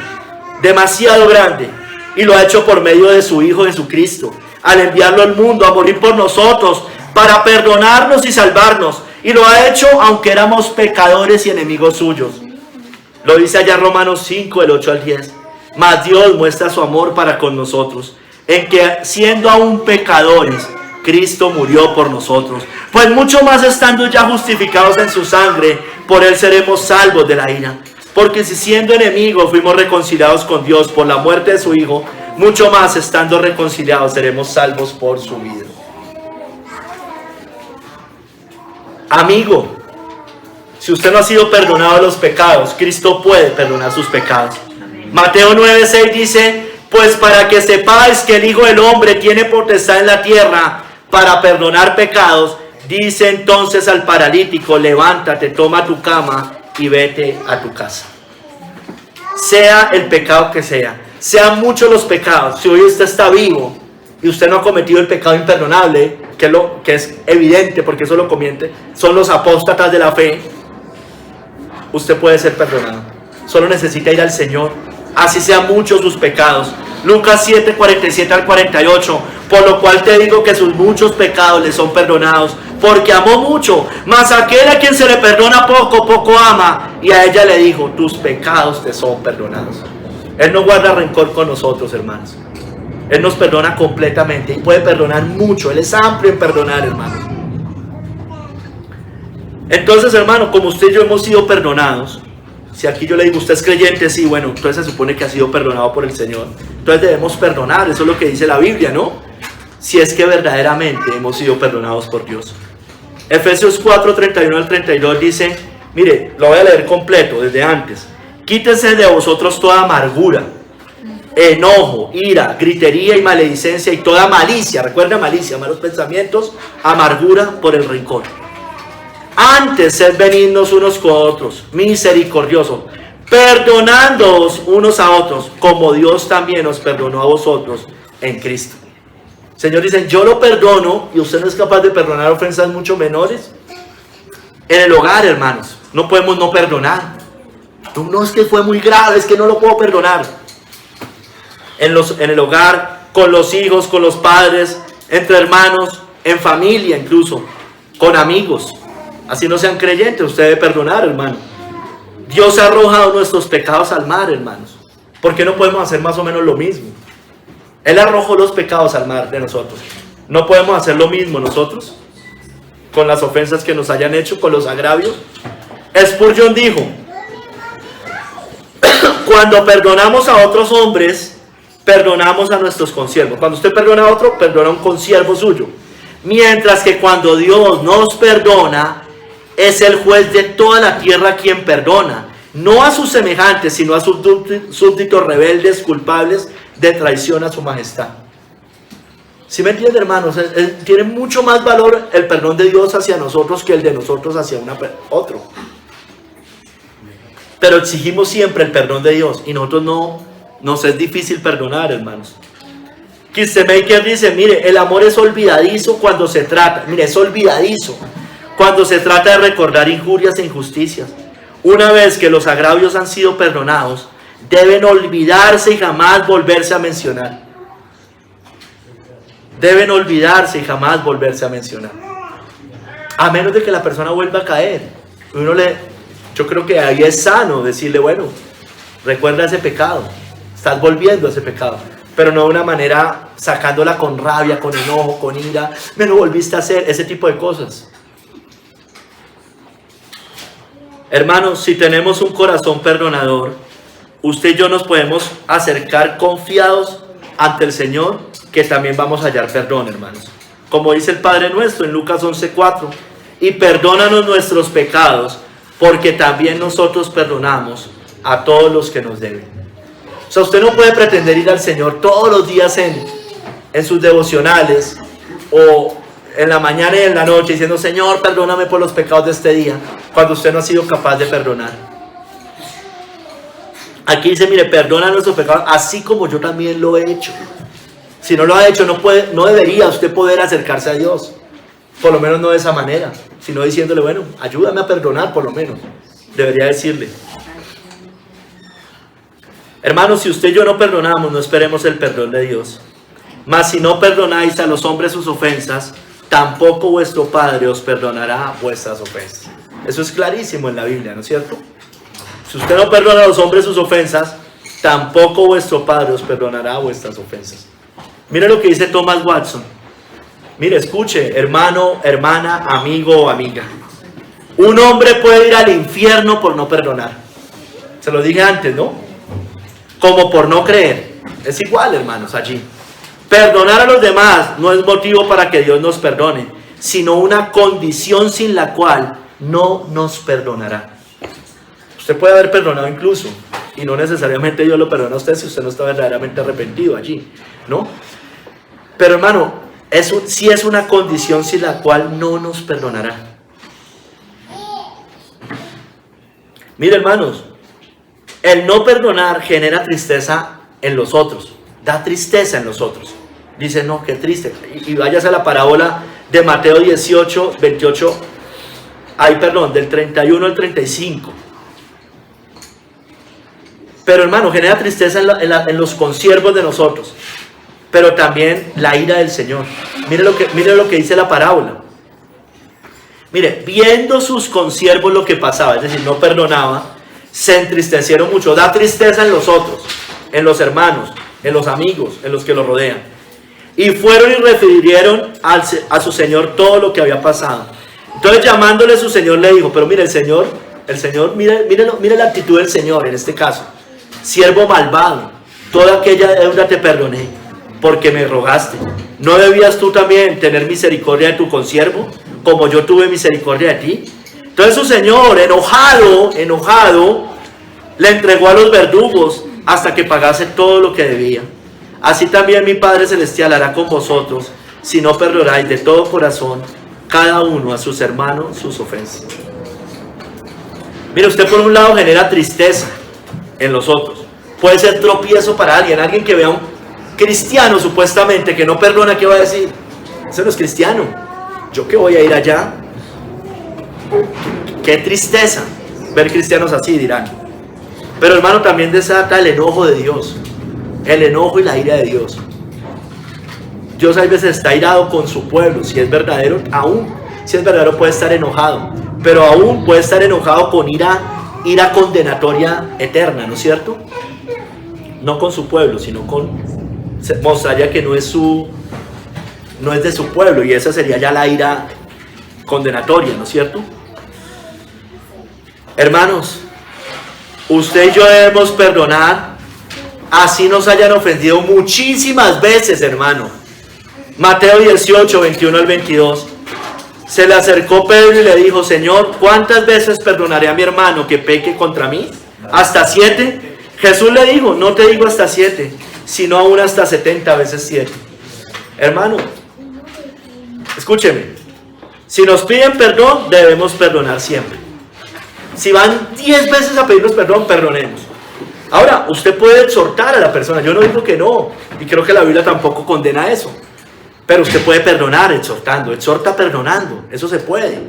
demasiado grande, y lo ha hecho por medio de su Hijo Jesucristo, al enviarlo al mundo a morir por nosotros, para perdonarnos y salvarnos, y lo ha hecho aunque éramos pecadores y enemigos suyos. Lo dice allá Romanos 5:8-10. Mas Dios muestra su amor para con nosotros, en que siendo aún pecadores, Cristo murió por nosotros. Pues mucho más estando ya justificados en su sangre, por Él seremos salvos de la ira. Porque si siendo enemigos fuimos reconciliados con Dios por la muerte de su Hijo, mucho más estando reconciliados seremos salvos por su vida. Amigo, si usted no ha sido perdonado de los pecados, Cristo puede perdonar sus pecados. Mateo 9:6 dice: pues para que sepáis que el Hijo del Hombre tiene potestad en la tierra para perdonar pecados, dice entonces al paralítico: levántate, toma tu cama y vete a tu casa. Sea el pecado que sea, sean muchos los pecados. Si hoy usted está vivo y usted no ha cometido el pecado imperdonable, que es evidente porque eso lo comiente, son los apóstatas de la fe, usted puede ser perdonado. Solo necesita ir al Señor, así sean muchos sus pecados. Lucas 7:47-48: por lo cual te digo que sus muchos pecados le son perdonados, porque amó mucho. Mas aquel a quien se le perdona poco, poco ama. Y a ella le dijo: tus pecados te son perdonados. Él no guarda rencor con nosotros, hermanos. Él nos perdona completamente y puede perdonar mucho. Él es amplio en perdonar, hermanos. Entonces, hermano, como usted y yo hemos sido perdonados, si aquí yo le digo: usted es creyente, sí, bueno, entonces se supone que ha sido perdonado por el Señor. Entonces debemos perdonar, eso es lo que dice la Biblia, ¿no? Si es que verdaderamente hemos sido perdonados por Dios. Efesios 4:31-32 dice, mire, lo voy a leer completo desde antes: quítese de vosotros toda amargura, enojo, ira, gritería y maledicencia y toda malicia. Recuerda, malicia, malos pensamientos, amargura por el rencor. Antes sed benignos unos con otros, misericordiosos, perdonándoos unos a otros, como Dios también os perdonó a vosotros en Cristo. Señor dice: yo lo perdono, y usted no es capaz de perdonar ofensas mucho menores. En el hogar, hermanos, no podemos no perdonar. No, es que fue muy grave, es que no lo puedo perdonar. en el hogar, con los hijos, con los padres, entre hermanos, en familia incluso, con amigos. Así no sean creyentes, usted debe perdonar, hermano. Dios ha arrojado nuestros pecados al mar, hermanos. ¿Por qué no podemos hacer más o menos lo mismo? Él arrojó los pecados al mar de nosotros. ¿No podemos hacer lo mismo nosotros? Con las ofensas que nos hayan hecho, con los agravios. Spurgeon dijo: cuando perdonamos a otros hombres, perdonamos a nuestros consiervos. Cuando usted perdona a otro, perdona a un consiervo suyo. Mientras que cuando Dios nos perdona, es el juez de toda la tierra quien perdona, no a sus semejantes, sino a sus súbditos rebeldes, culpables de traición a su majestad. ¿Sí me entiende, hermanos? Tiene mucho más valor el perdón de Dios hacia nosotros que el de nosotros hacia otro. Pero exigimos siempre el perdón de Dios y nosotros nos es difícil perdonar, hermanos. Kistemaker dice: mire, el amor es olvidadizo cuando se trata, mire, es olvidadizo cuando se trata de recordar injurias e injusticias. Una vez que los agravios han sido perdonados, deben olvidarse y jamás volverse a mencionar. Deben olvidarse y jamás volverse a mencionar. A menos de que la persona vuelva a caer. Yo creo que ahí es sano decirle: bueno, recuerda ese pecado, estás volviendo a ese pecado. Pero no de una manera sacándola con rabia, con enojo, con ira. Me lo volviste a hacer, ese tipo de cosas. Hermanos, si tenemos un corazón perdonador, usted y yo nos podemos acercar confiados ante el Señor, que también vamos a hallar perdón, hermanos. Como dice el Padre nuestro en Lucas 11:4: y perdónanos nuestros pecados, porque también nosotros perdonamos a todos los que nos deben. O sea, usted no puede pretender ir al Señor todos los días en sus devocionales o en la mañana y en la noche diciendo: Señor, perdóname por los pecados de este día, cuando usted no ha sido capaz de perdonar. Aquí dice: mire, perdona nuestros pecados, así como yo también lo he hecho. Si no lo ha hecho, no debería usted poder acercarse a Dios. Por lo menos no de esa manera, sino diciéndole: bueno, ayúdame a perdonar, por lo menos. Debería decirle. Hermanos, si usted y yo no perdonamos, no esperemos el perdón de Dios. Mas si no perdonáis a los hombres sus ofensas, tampoco vuestro Padre os perdonará vuestras ofensas. Eso es clarísimo en la Biblia, ¿no es cierto? Si usted no perdona a los hombres sus ofensas, tampoco vuestro Padre os perdonará vuestras ofensas. Mire lo que dice Thomas Watson. Mire, escuche, hermano, hermana, amigo o amiga. Un hombre puede ir al infierno por no perdonar. Se lo dije antes, ¿no? Como por no creer. Es igual, hermanos, allí. Perdonar a los demás no es motivo para que Dios nos perdone, sino una condición sin la cual no nos perdonará. Usted puede haber perdonado incluso, y no necesariamente Dios lo perdona a usted si usted no está verdaderamente arrepentido allí, ¿no? Pero, hermano, sí es una condición sin la cual no nos perdonará. Mire, hermanos, el no perdonar genera tristeza en los otros, da tristeza en los otros. Dice: no, qué triste. Y váyase a la parábola de Mateo 18, 28, del 31 al 35. Pero, hermano, genera tristeza en los consiervos de nosotros, pero también la ira del Señor. Mire lo que dice la parábola. Mire, viendo sus consiervos lo que pasaba, es decir, no perdonaba, se entristecieron mucho. Da tristeza en los otros, en los hermanos, en los amigos, en los que lo rodean. Y fueron y refirieron a su señor todo lo que había pasado. Entonces, llamándole a su señor, le dijo: pero mire, el señor, mire la actitud del Señor en este caso. Siervo malvado, toda aquella deuda te perdoné, porque me rogaste. ¿No debías tú también tener misericordia de tu consiervo, como yo tuve misericordia de ti? Entonces su señor, enojado, le entregó a los verdugos hasta que pagase todo lo que debía. Así también mi Padre Celestial hará con vosotros, si no perdonáis de todo corazón cada uno a sus hermanos sus ofensas. Mire, usted por un lado genera tristeza en los otros. Puede ser tropiezo para alguien que vea a un cristiano supuestamente que no perdona. ¿Qué va a decir? Ese no es cristiano. ¿Yo qué voy a ir allá? Qué tristeza ver cristianos así, dirán. Pero, hermano, también desata el enojo de Dios. el enojo y la ira de Dios. Dios a veces está irado con su pueblo, si es verdadero, aún si es verdadero puede estar enojado, pero aún puede estar enojado con ira condenatoria eterna, ¿no es cierto? No con su pueblo, sino mostraría que no es de su pueblo, y esa sería ya la ira condenatoria, ¿no es cierto? Hermanos, usted y yo debemos perdonar, así nos hayan ofendido muchísimas veces, hermano. Mateo 18, 21 al 22. Se le acercó Pedro y le dijo: Señor, ¿cuántas veces perdonaré a mi hermano que peque contra mí? ¿Hasta 7? Jesús le dijo: no te digo hasta 7, sino aún hasta 70 veces 7. Hermano, escúcheme. Si nos piden perdón, debemos perdonar siempre. Si van 10 veces a pedirnos perdón, perdonemos. Ahora, usted puede exhortar a la persona. Yo no digo que no, y creo que la Biblia tampoco condena eso. Pero usted puede perdonar exhortando, exhorta perdonando, eso se puede.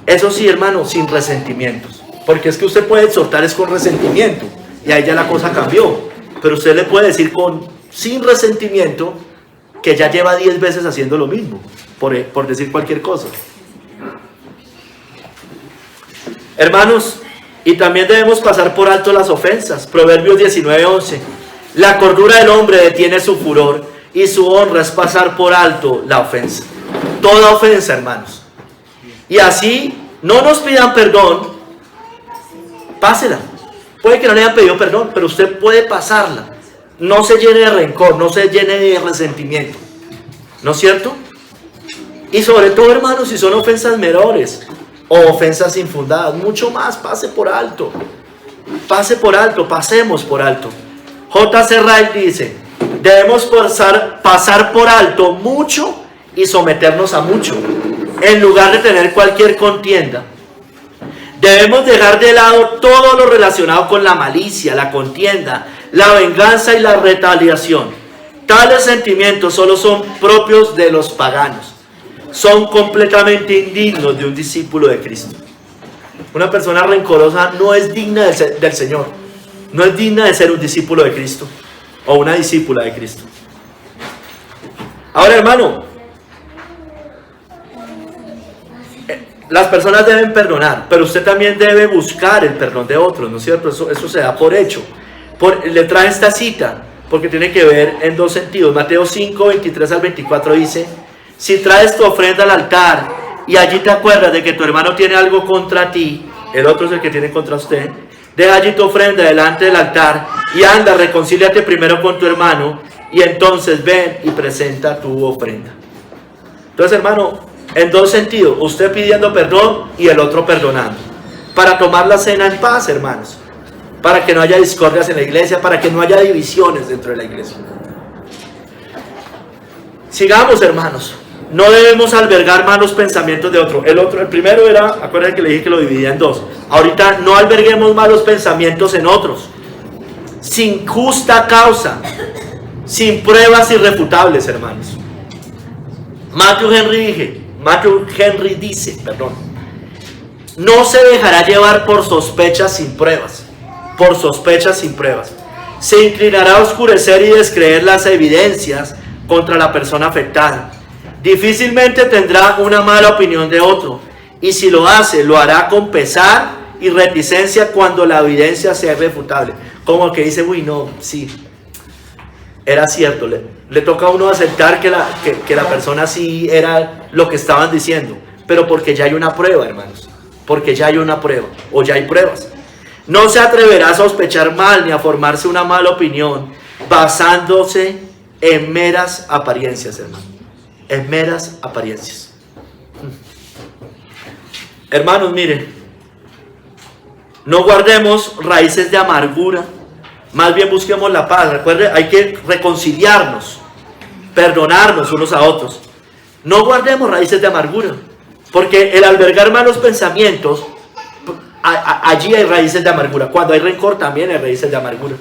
Eso sí, hermano, sin resentimientos. Porque es que usted puede exhortar es con resentimiento, y ahí ya la cosa cambió. Pero usted le puede decir sin resentimiento que ya lleva 10 veces haciendo lo mismo, por decir cualquier cosa. Hermanos, y también debemos pasar por alto las ofensas. Proverbios 19:11. La cordura del hombre detiene su furor, y su honra es pasar por alto la ofensa. Toda ofensa, hermanos. Y así, no nos pidan perdón, pásela. Puede que no le hayan pedido perdón, pero usted puede pasarla. No se llene de rencor, no se llene de resentimiento. ¿No es cierto? Y sobre todo, hermanos, si son ofensas menores o ofensas infundadas, mucho más, pase por alto. Pase por alto, pasemos por alto. J.C. Wright dice: debemos pasar por alto mucho y someternos a mucho, en lugar de tener cualquier contienda. Debemos dejar de lado todo lo relacionado con la malicia, la contienda, la venganza y la retaliación. Tales sentimientos solo son propios de los paganos. Son completamente indignos de un discípulo de Cristo. Una persona rencorosa no es digna del Señor. No es digna de ser un discípulo de Cristo o una discípula de Cristo. Ahora, hermano, las personas deben perdonar, pero usted también debe buscar el perdón de otros, ¿no es cierto? Eso se da por hecho. Le trae esta cita porque tiene que ver en dos sentidos. Mateo 5, 23 al 24 dice: si traes tu ofrenda al altar y allí te acuerdas de que tu hermano tiene algo contra ti, el otro es el que tiene contra usted, deja allí tu ofrenda delante del altar y anda, reconcíliate primero con tu hermano y entonces ven y presenta tu ofrenda. Entonces, hermano, en dos sentidos, usted pidiendo perdón y el otro perdonando, para tomar la cena en paz, hermanos, para que no haya discordias en la iglesia, para que no haya divisiones dentro de la iglesia. Sigamos, hermanos. No debemos albergar malos pensamientos de otro. El primero era, acuérdense que le dije que lo dividía en dos. Ahorita, no alberguemos malos pensamientos en otros, sin justa causa, sin pruebas irrefutables, hermanos. Matthew Henry dice, no se dejará llevar por sospechas sin pruebas. Por sospechas sin pruebas. Se inclinará a oscurecer y descreer las evidencias contra la persona afectada. Difícilmente tendrá una mala opinión de otro, y si lo hace, lo hará con pesar y reticencia cuando la evidencia sea irrefutable. Como que dice: uy, no, sí, era cierto. Le toca a uno aceptar que la persona sí era lo que estaban diciendo, pero porque ya hay una prueba, hermanos, porque ya hay una prueba, o ya hay pruebas. No se atreverá a sospechar mal ni a formarse una mala opinión basándose en meras apariencias, hermano. En meras apariencias. Hermanos, miren, no guardemos raíces de amargura, más bien busquemos la paz. Recuerde, hay que reconciliarnos, perdonarnos unos a otros. No guardemos raíces de amargura, porque el albergar malos pensamientos, allí hay raíces de amargura. Cuando hay rencor también hay raíces de amargura.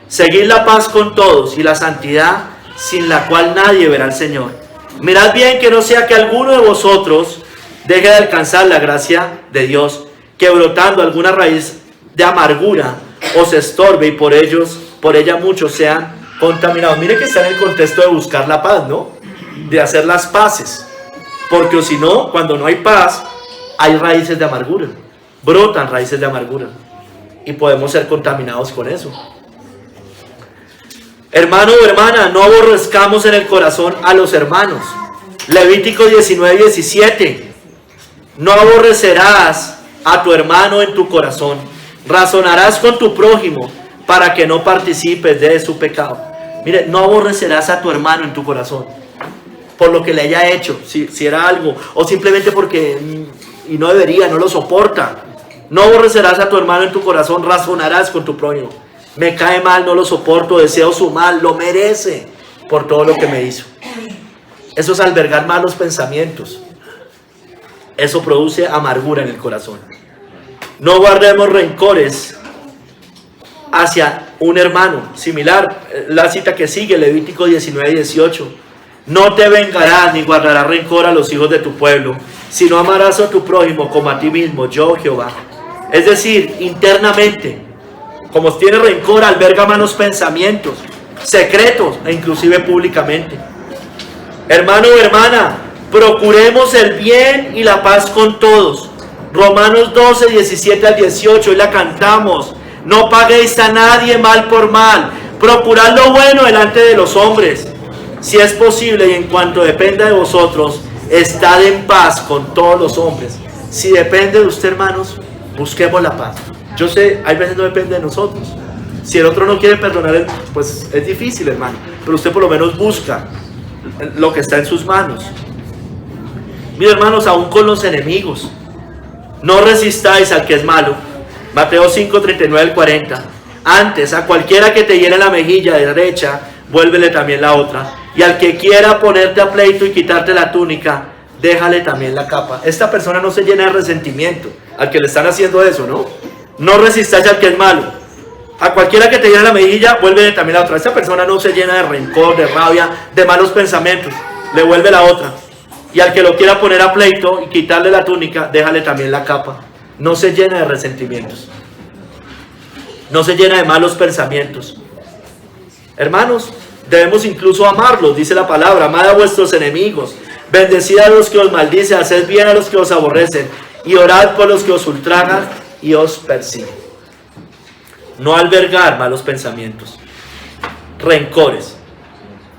Seguid la paz con todos y la santidad, sin la cual nadie verá al Señor. Mirad bien que no sea que alguno de vosotros deje de alcanzar la gracia de Dios, que brotando alguna raíz de amargura os estorbe y por por ella muchos sean contaminados. Mire que está en el contexto de buscar la paz, ¿no? De hacer las paces. Porque si no, cuando no hay paz, hay raíces de amargura. Brotan raíces de amargura. Y podemos ser contaminados con eso. Hermano o hermana, no aborrezcamos en el corazón a los hermanos. Levítico 19:17. No aborrecerás a tu hermano en tu corazón. Razonarás con tu prójimo para que no participes de su pecado. Mire, no aborrecerás a tu hermano en tu corazón por lo que le haya hecho, si era algo, o simplemente porque y no debería, no lo soporta. No aborrecerás a tu hermano en tu corazón, razonarás con tu prójimo. Me cae mal, no lo soporto, deseo su mal, lo merece por todo lo que me hizo. Eso es albergar malos pensamientos. Eso produce amargura en el corazón. No guardemos rencores hacia un hermano. Similar, la cita que sigue, Levítico 19:18. No te vengarás ni guardarás rencor a los hijos de tu pueblo, sino amarás a tu prójimo como a ti mismo, yo Jehová. Es decir, internamente, como tiene rencor, alberga malos pensamientos, secretos e inclusive públicamente. Hermano o hermana, procuremos el bien y la paz con todos. Romanos 12:17-18, hoy la cantamos. No paguéis a nadie mal por mal, procurad lo bueno delante de los hombres. Si es posible y en cuanto dependa de vosotros, estad en paz con todos los hombres. Si depende de usted, hermanos, busquemos la paz. Yo sé, hay veces no depende de nosotros. Si el otro no quiere perdonar, pues es difícil, hermano. Pero usted por lo menos busca lo que está en sus manos. Mis hermanos, aún con los enemigos, no resistáis al que es malo. Mateo 5:39-40. Antes, a cualquiera que te hiere la mejilla derecha, vuélvele también la otra. Y al que quiera ponerte a pleito y quitarte la túnica, déjale también la capa. Esta persona no se llena de resentimiento al que le están haciendo eso, ¿no? No resistáis al que es malo. A cualquiera que te hiere la mejilla, vuélvele también la otra. Esta persona no se llena de rencor, de rabia, de malos pensamientos. Le vuelve la otra. Y al que lo quiera poner a pleito y quitarle la túnica, déjale también la capa. No se llena de resentimientos. No se llena de malos pensamientos. Hermanos, debemos incluso amarlos, dice la palabra. Amad a vuestros enemigos, bendecid a los que os maldicen, haced bien a los que os aborrecen, y orad por los que os ultrajan y os persiguen. No albergar malos pensamientos, rencores.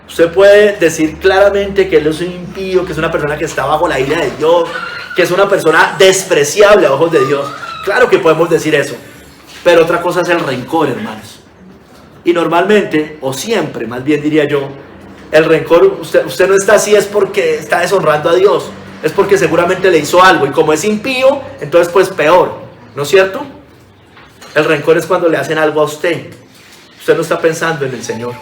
Usted puede decir claramente que él es un impío, que es una persona que está bajo la ira de Dios, que es una persona despreciable a ojos de Dios. Claro que podemos decir eso, pero otra cosa es el rencor, hermanos. Y normalmente, o siempre, más bien diría yo, el rencor, usted no está así es porque está deshonrando a Dios, es porque seguramente le hizo algo, y como es impío, entonces pues peor, ¿no es cierto? El rencor es cuando le hacen algo a usted. Usted no está pensando en el Señor.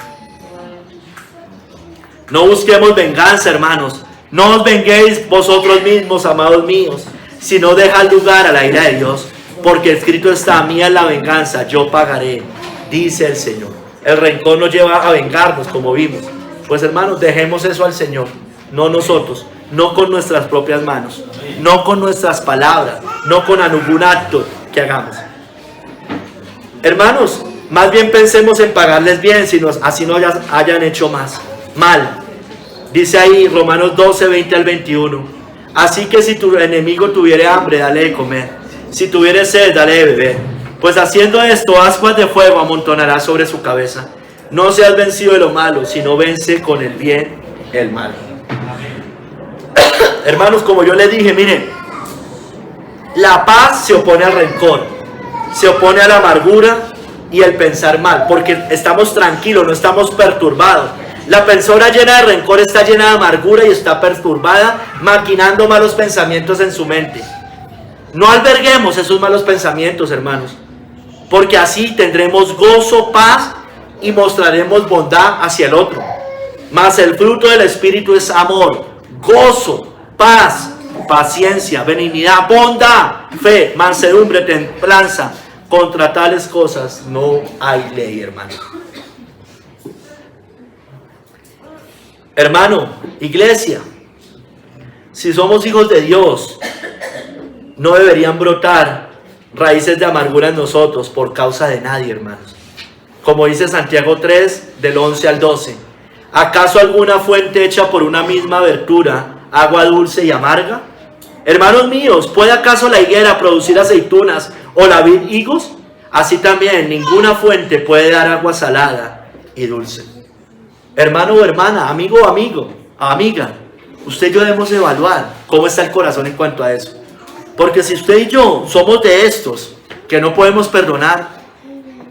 No busquemos venganza, hermanos. No os venguéis vosotros mismos, amados míos, sino dejad lugar a la ira de Dios, porque escrito está: mía es la venganza, yo pagaré, dice el Señor. El rencor nos lleva a vengarnos, como vimos. Pues hermanos, dejemos eso al Señor, no nosotros, no con nuestras propias manos, no con nuestras palabras, no con algún acto que hagamos. Hermanos, más bien pensemos en pagarles bien, así no hayan hecho mal. Dice ahí Romanos 12:20-21. Así que si tu enemigo tuviere hambre, dale de comer. Si tuviere sed, dale de beber. Pues haciendo esto, ascuas de fuego amontonarás sobre su cabeza. No seas vencido de lo malo, sino vence con el bien el mal. Hermanos, como yo les dije, miren, la paz se opone al rencor, se opone a la amargura y el pensar mal, porque estamos tranquilos, no estamos perturbados. La persona llena de rencor está llena de amargura y está perturbada, maquinando malos pensamientos en su mente. No alberguemos esos malos pensamientos, hermanos, porque así tendremos gozo, paz y mostraremos bondad hacia el otro. Mas el fruto del Espíritu es amor, gozo, paz, paciencia, benignidad, bondad, fe, mansedumbre, templanza. Contra tales cosas no hay ley, hermano. Hermano, iglesia, si somos hijos de Dios, no deberían brotar raíces de amargura en nosotros por causa de nadie, hermanos. como dice Santiago 3, del 11 al 12. ¿Acaso alguna fuente hecha por una misma abertura, agua dulce y amarga? Hermanos míos, ¿puede acaso la higuera producir aceitunas o la vid higos? Así también ninguna fuente puede dar agua salada y dulce. Hermano o hermana, amigo o amiga, usted y yo debemos evaluar cómo está el corazón en cuanto a eso. Porque si usted y yo somos de estos que no podemos perdonar,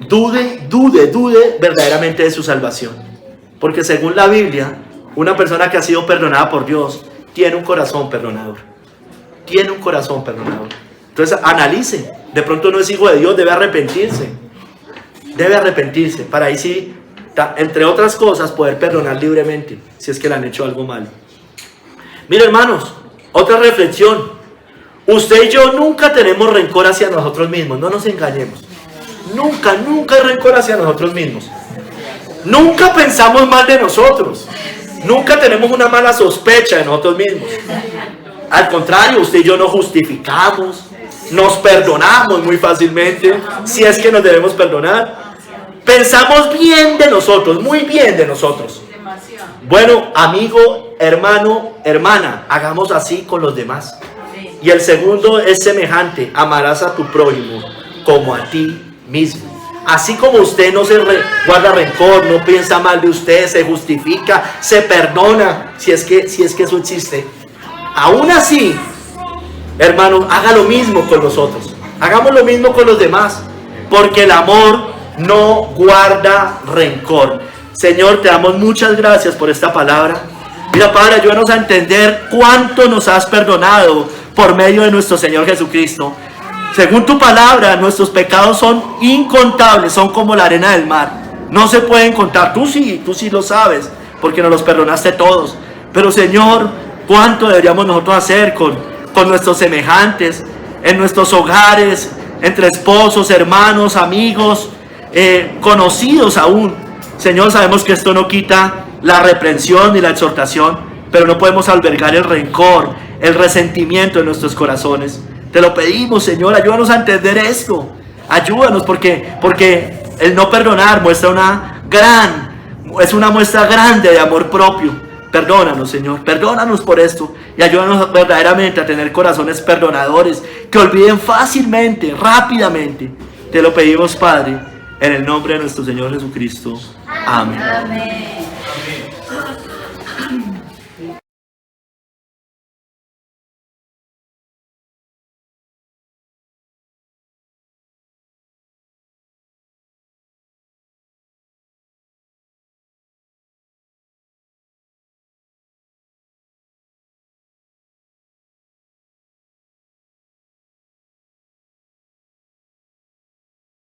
dude verdaderamente de su salvación. Porque según la Biblia, una persona que ha sido perdonada por Dios tiene un corazón perdonador. Tiene un corazón perdonador. Entonces analice, de pronto no es hijo de Dios, debe arrepentirse. Debe arrepentirse, para ahí sí, entre otras cosas, poder perdonar libremente, si es que le han hecho algo malo. Mire, hermanos, otra reflexión. Usted y yo nunca tenemos rencor hacia nosotros mismos, no nos engañemos. Nunca hay rencor hacia nosotros mismos. Nunca pensamos mal de nosotros. Nunca tenemos una mala sospecha de nosotros mismos. Al contrario, usted y yo nos justificamos, nos perdonamos muy fácilmente, si es que nos debemos perdonar. Pensamos bien de nosotros, muy bien de nosotros. Bueno, amigo, hermano, hermana, hagamos así con los demás. Y el segundo es semejante: amarás a tu prójimo como a ti mismo. Así como usted no se guarda rencor, no piensa mal de usted, se justifica, se perdona, si es que eso existe. Aún así, hermano, haga lo mismo con nosotros. Hagamos lo mismo con los demás, porque el amor no guarda rencor. Señor, te damos muchas gracias por esta palabra. Mira, Padre, ayúdanos a entender cuánto nos has perdonado por medio de nuestro Señor Jesucristo. Según tu palabra, nuestros pecados son incontables, son como la arena del mar. No se pueden contar. Tú sí lo sabes, porque nos los perdonaste todos. Pero, Señor, ¿cuánto deberíamos nosotros hacer con nuestros semejantes, en nuestros hogares, entre esposos, hermanos, amigos, conocidos aún? Señor, sabemos que esto no quita la reprensión ni la exhortación, pero no podemos albergar el rencor, el resentimiento en nuestros corazones. Te lo pedimos, Señor, ayúdanos a entender esto. Ayúdanos, porque el no perdonar es una muestra grande de amor propio. Perdónanos, Señor, perdónanos por esto y ayúdanos verdaderamente a tener corazones perdonadores que olviden fácilmente, rápidamente. Te lo pedimos, Padre, en el nombre de nuestro Señor Jesucristo. Amén.